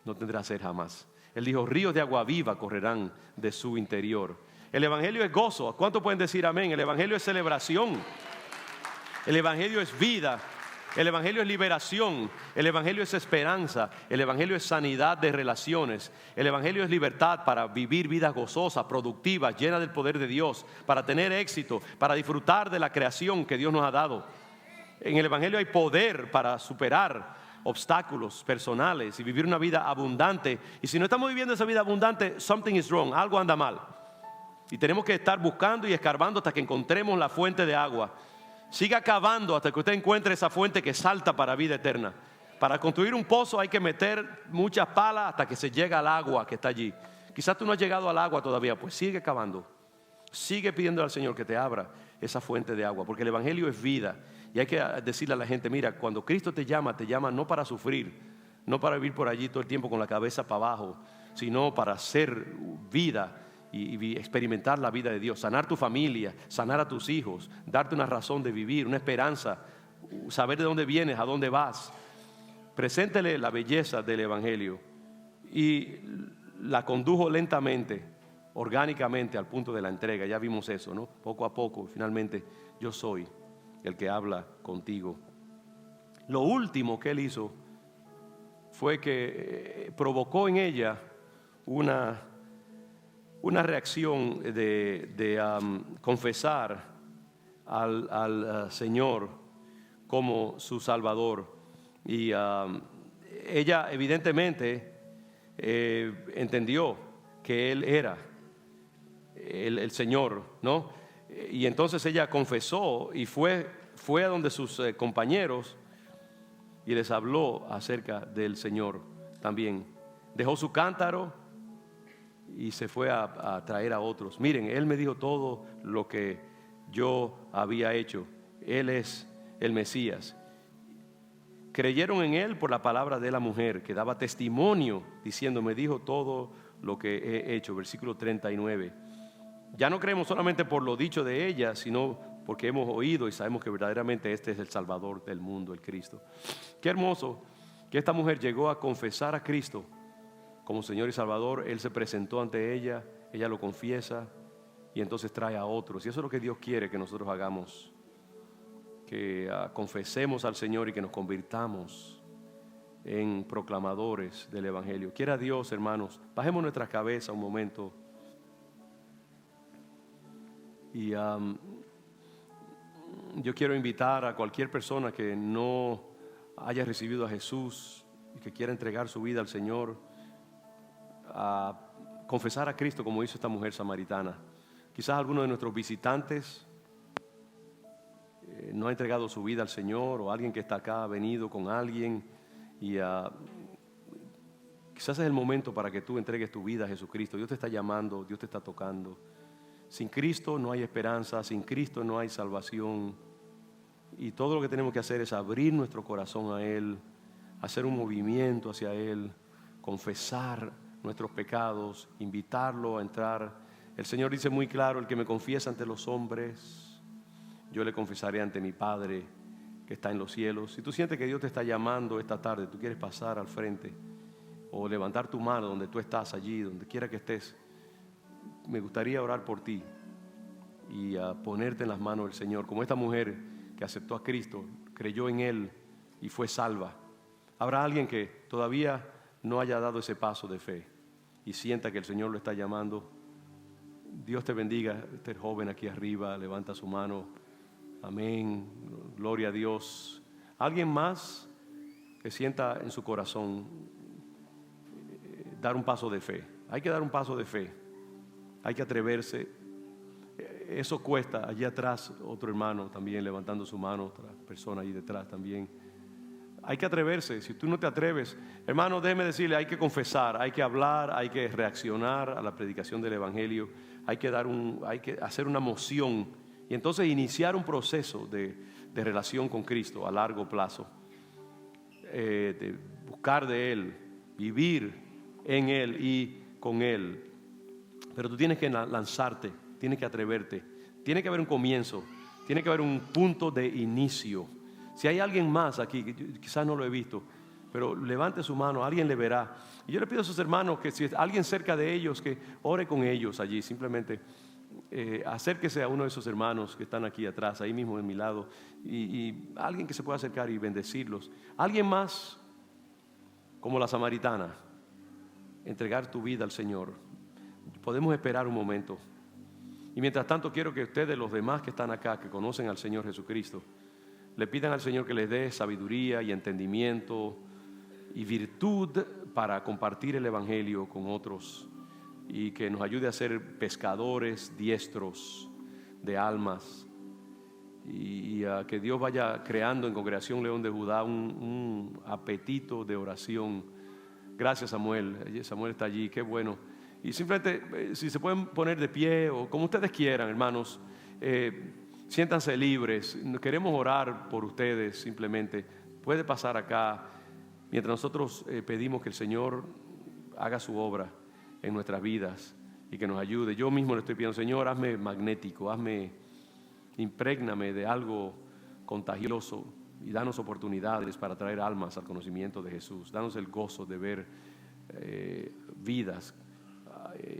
no tendrá sed jamás. Él dijo, ríos de agua viva correrán de su interior. El Evangelio es gozo. ¿Cuántos pueden decir amén? El Evangelio es celebración. El Evangelio es vida. El Evangelio es liberación, el Evangelio es esperanza, el Evangelio es sanidad de relaciones, el Evangelio es libertad para vivir vidas gozosas, productivas, llenas del poder de Dios, para tener éxito, para disfrutar de la creación que Dios nos ha dado. En el Evangelio hay poder para superar obstáculos personales y vivir una vida abundante. Y si no estamos viviendo esa vida abundante, something is wrong, algo anda mal. Y tenemos que estar buscando y escarbando hasta que encontremos la fuente de agua. Siga cavando hasta que usted encuentre esa fuente que salta para vida eterna. Para construir un pozo hay que meter muchas palas hasta que se llega al agua que está allí. Quizás tú no has llegado al agua todavía, pues sigue cavando. Sigue pidiendo al Señor que te abra esa fuente de agua, porque el Evangelio es vida. Y hay que decirle a la gente, mira, cuando Cristo te llama no para sufrir, no para vivir por allí todo el tiempo con la cabeza para abajo, sino para hacer vida y experimentar la vida de Dios, sanar tu familia, sanar a tus hijos, darte una razón de vivir, una esperanza, saber de dónde vienes, a dónde vas. Preséntele la belleza del Evangelio y la condujo lentamente, orgánicamente al punto de la entrega. Ya vimos eso, ¿no? Poco a poco, finalmente, yo soy el que habla contigo. Lo último que él hizo fue que provocó en ella una reacción de confesar al Señor como su Salvador. Y ella evidentemente entendió que Él era el Señor, ¿no? Y entonces ella confesó y fue a donde sus compañeros y les habló acerca del Señor también. Dejó su cántaro y se fue a traer a otros. Miren, Él me dijo todo lo que yo había hecho. Él es el Mesías. Creyeron en Él por la palabra de la mujer que daba testimonio diciendo, me dijo todo lo que he hecho. Versículo 39. Ya no creemos solamente por lo dicho de ella, sino porque hemos oído y sabemos que verdaderamente este es el Salvador del mundo, el Cristo. Qué hermoso que esta mujer llegó a confesar a Cristo como Señor y Salvador. Él se presentó ante ella, ella lo confiesa y entonces trae a otros. Y eso es lo que Dios quiere que nosotros hagamos, que confesemos al Señor y que nos convirtamos en proclamadores del Evangelio. Quiera Dios, hermanos, bajemos nuestra cabeza un momento y yo quiero invitar a cualquier persona que no haya recibido a Jesús y que quiera entregar su vida al Señor a confesar a Cristo como hizo esta mujer samaritana. Quizás alguno de nuestros visitantes no ha entregado su vida al Señor, o alguien que está acá ha venido con alguien y quizás es el momento para que tú entregues tu vida a Jesucristo. Dios te está llamando, Dios te está tocando. Sin Cristo no hay esperanza, sin Cristo no hay salvación. Y todo lo que tenemos que hacer es abrir nuestro corazón a Él, hacer un movimiento hacia Él, confesar nuestros pecados, invitarlo a entrar. El Señor dice muy claro: el que me confiesa ante los hombres, yo le confesaré ante mi Padre que está en los cielos. Si tú sientes que Dios te está llamando esta tarde, tú quieres pasar al frente o levantar tu mano donde tú estás, allí, donde quiera que estés, me gustaría orar por ti y ponerte en las manos del Señor, como esta mujer que aceptó a Cristo, creyó en Él y fue salva. Habrá alguien que todavía no haya dado ese paso de fe y sienta que el Señor lo está llamando. Dios te bendiga. Este joven aquí arriba levanta su mano. Amén, gloria a Dios. ¿Alguien más que sienta en su corazón dar un paso de fe? Hay que dar un paso de fe, hay que atreverse. Eso cuesta. Allí atrás otro hermano también levantando su mano, otra persona ahí detrás también. Hay que atreverse. Si tú no te atreves, hermano, déjeme decirle, hay que confesar, hay que hablar, hay que reaccionar a la predicación del Evangelio, hay que hacer una moción y entonces iniciar un proceso de relación con Cristo a largo plazo, de buscar de Él, vivir en Él y con Él. Pero tú tienes que lanzarte, tienes que atreverte, tiene que haber un comienzo, tiene que haber un punto de inicio. Si hay alguien más aquí, quizás no lo he visto, pero levante su mano, alguien le verá. Y yo le pido a sus hermanos que si hay alguien cerca de ellos, que ore con ellos allí. Simplemente acérquese a uno de esos hermanos que están aquí atrás, ahí mismo de mi lado, y alguien que se pueda acercar y bendecirlos. Alguien más, como la samaritana, entregar tu vida al Señor. Podemos esperar un momento. Y mientras tanto quiero que ustedes, los demás que están acá, que conocen al Señor Jesucristo, le pidan al Señor que les dé sabiduría y entendimiento y virtud para compartir el Evangelio con otros y que nos ayude a ser pescadores diestros de almas y que Dios vaya creando en Congregación León de Judá un apetito de oración. Gracias, Samuel. Samuel está allí, qué bueno. Y simplemente si se pueden poner de pie o como ustedes quieran, hermanos, siéntanse libres. Queremos orar por ustedes simplemente. Puede pasar acá mientras nosotros pedimos que el Señor haga su obra en nuestras vidas y que nos ayude. Yo mismo le estoy pidiendo: Señor, hazme magnético, imprégname de algo contagioso y danos oportunidades para traer almas al conocimiento de Jesús. Danos el gozo de ver vidas.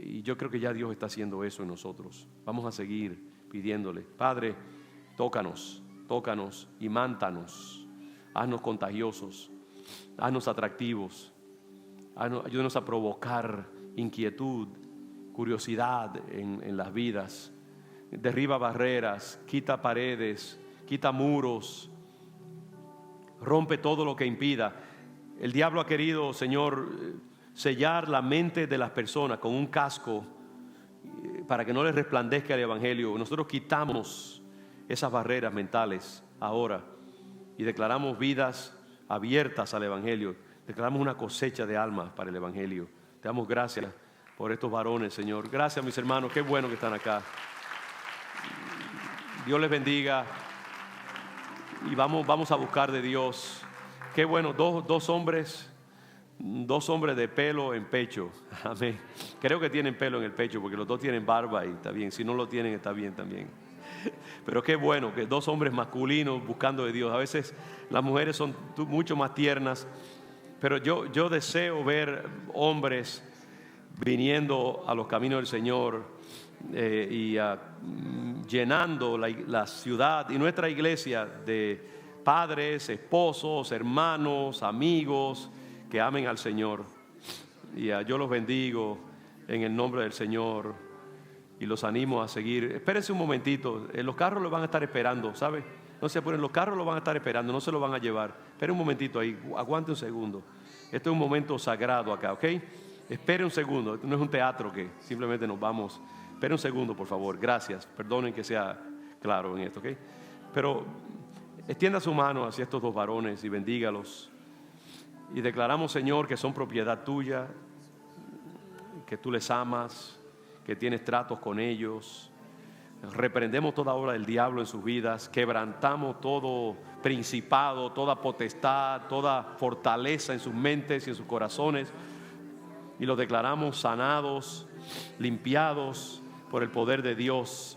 Y yo creo que ya Dios está haciendo eso en nosotros. Vamos a seguir pidiéndole: Padre, tócanos y mántanos, haznos contagiosos, haznos atractivos, ayúdanos a provocar inquietud, curiosidad en las vidas. Derriba barreras, quita paredes, quita muros, rompe todo lo que impida. El diablo ha querido, Señor, sellar la mente de las personas con un casco para que no les resplandezca el Evangelio. Nosotros quitamos esas barreras mentales ahora y declaramos vidas abiertas al Evangelio. Declaramos una cosecha de almas para el Evangelio. Te damos gracias por estos varones, Señor. Gracias, mis hermanos, qué bueno que están acá. Dios les bendiga y vamos a buscar de Dios. Qué bueno, dos hombres de pelo en pecho. Amén. Creo que tienen pelo en el pecho porque los dos tienen barba y está bien. Si no lo tienen, está bien también. Pero qué bueno que dos hombres masculinos buscando de Dios. A veces las mujeres son mucho más tiernas, pero yo deseo ver hombres viniendo a los caminos del Señor y llenando la ciudad y nuestra iglesia de padres, esposos, hermanos, amigos que amen al Señor. Y yo los bendigo en el nombre del Señor y los animo a seguir. Espérense un momentito, los carros los van a estar esperando, ¿sabe? No se apuren, los carros los van a estar esperando, no se los van a llevar. Esperen un momentito ahí, aguante un segundo. Esto es un momento sagrado acá, ¿ok? Espere un segundo, esto no es un teatro que simplemente nos vamos. Espere un segundo, por favor, gracias. Perdonen que sea claro en esto, ¿ok? Pero extienda su mano hacia estos dos varones y bendígalos. Y declaramos, Señor, que son propiedad tuya, que tú les amas, que tienes tratos con ellos. Reprendemos toda obra del diablo en sus vidas, quebrantamos todo principado, toda potestad, toda fortaleza en sus mentes y en sus corazones. y los declaramos sanados, limpiados por el poder de Dios.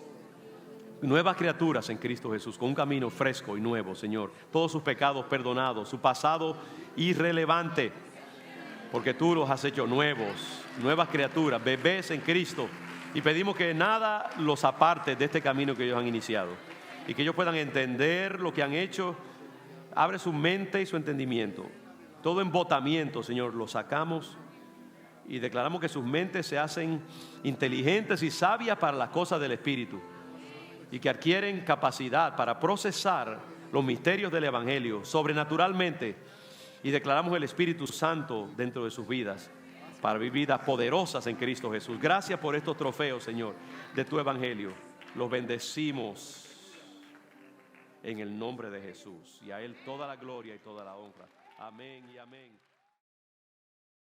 Nuevas criaturas en Cristo Jesús, con un camino fresco y nuevo, Señor. Todos sus pecados perdonados, su pasado irrelevante, porque tú los has hecho nuevos, nuevas criaturas, bebés en Cristo. Y pedimos que nada los aparte de este camino que ellos han iniciado y que ellos puedan entender lo que han hecho. Abre su mente y su entendimiento. Todo embotamiento, Señor, lo sacamos y declaramos que sus mentes se hacen inteligentes y sabias para las cosas del Espíritu, y que adquieren capacidad para procesar los misterios del Evangelio sobrenaturalmente, y declaramos el Espíritu Santo dentro de sus vidas para vivir vidas poderosas en Cristo Jesús. Gracias por estos trofeos, Señor, de tu Evangelio. Los bendecimos en el nombre de Jesús, y a Él toda la gloria y toda la honra. Amén y amén.